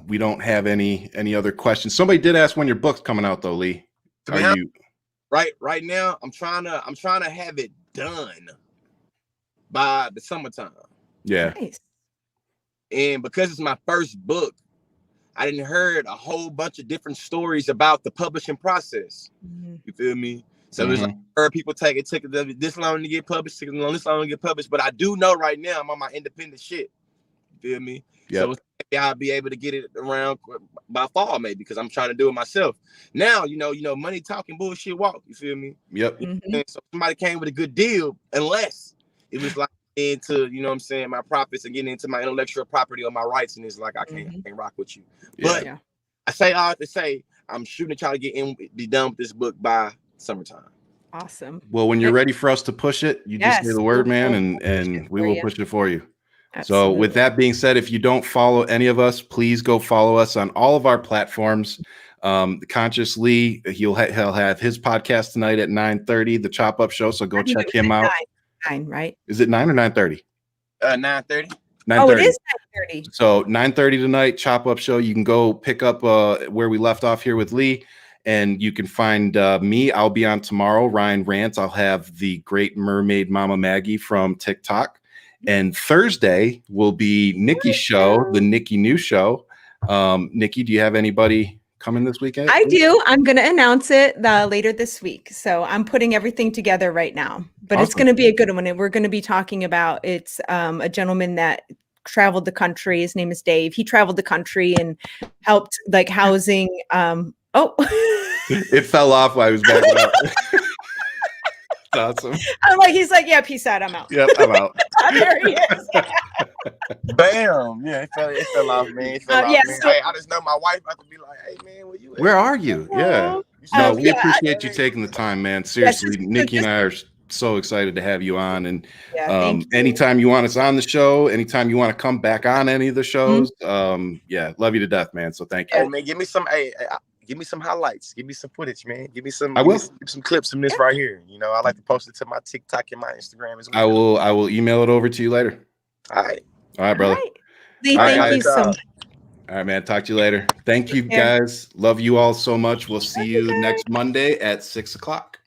We don't have any other questions. Somebody did ask when your book's coming out, though, Lee. Are you right now? I'm trying to have it done by the summertime. Yeah. Nice. And because it's my first book, I didn't heard a whole bunch of different stories about the publishing process. Mm-hmm. You feel me? So there's heard people took this long to get published, this long to get published. But I do know right now I'm on my independent shit. You feel me? Yep. So I'll be able to get it around by fall, maybe, because I'm trying to do it myself. Now, money talking, bullshit walk. You feel me? Yep. Mm-hmm. So somebody came with a good deal, unless it was like into, my profits and getting into my intellectual property or my rights, and it's like I can't rock with you. But I say all to say I'm shooting to try to be done with this book by summertime. Awesome. Well, when you're ready for us to push it, you just say the word, man, and we will push it for you. Absolutely. So with that being said, if you don't follow any of us, please go follow us on all of our platforms. The Conscious Lee, he'll have his podcast tonight at 9:30, the Chop Up Show. So go check him out. 9, right? Is it 9 or 9:30? 9:30. 9:30. Oh, it is 9:30. So 9:30 tonight, Chop Up Show. You can go pick up where we left off here with Lee. And you can find me. I'll be on tomorrow. Ryan Rants. I'll have the Great Mermaid Mama Maggie from TikTok. And Thursday will be Nikki's show, the Nikki New Show. Nikki, do you have anybody coming this weekend? I do. I'm going to announce it later this week. So I'm putting everything together right now. But It's going to be a good one. And we're going to be talking about it's a gentleman that traveled the country. His name is Dave. He traveled the country and helped like housing. It fell off while I was backing up. Awesome. He's like, yeah, peace out. I'm out. Yep, I'm out. There he is. Bam. Yeah, it fell off, man. It fell off, man. Hey, I just know my wife about to be like, hey, man, where you at? Where are you? Yeah. No, we appreciate you taking the time, man. Seriously, Nikki and I are so excited to have you on. And anytime you want us on the show, anytime you want to come back on any of the shows, love you to death, man. So thank you. Hey, man, give me some. Hey, give me some highlights, give me some footage, man. Give me some, I will. give me some clips from this right here. You know, I like to post it to my TikTok and my Instagram as I well. will email it over to you later. All right. All right, brother. All right. Lee, All right, thank you guys. so much. All right, man. Talk to you later. Thank you, Take care. guys. Love you all so much. We'll see Love you you guys. next Monday at 6 o'clock.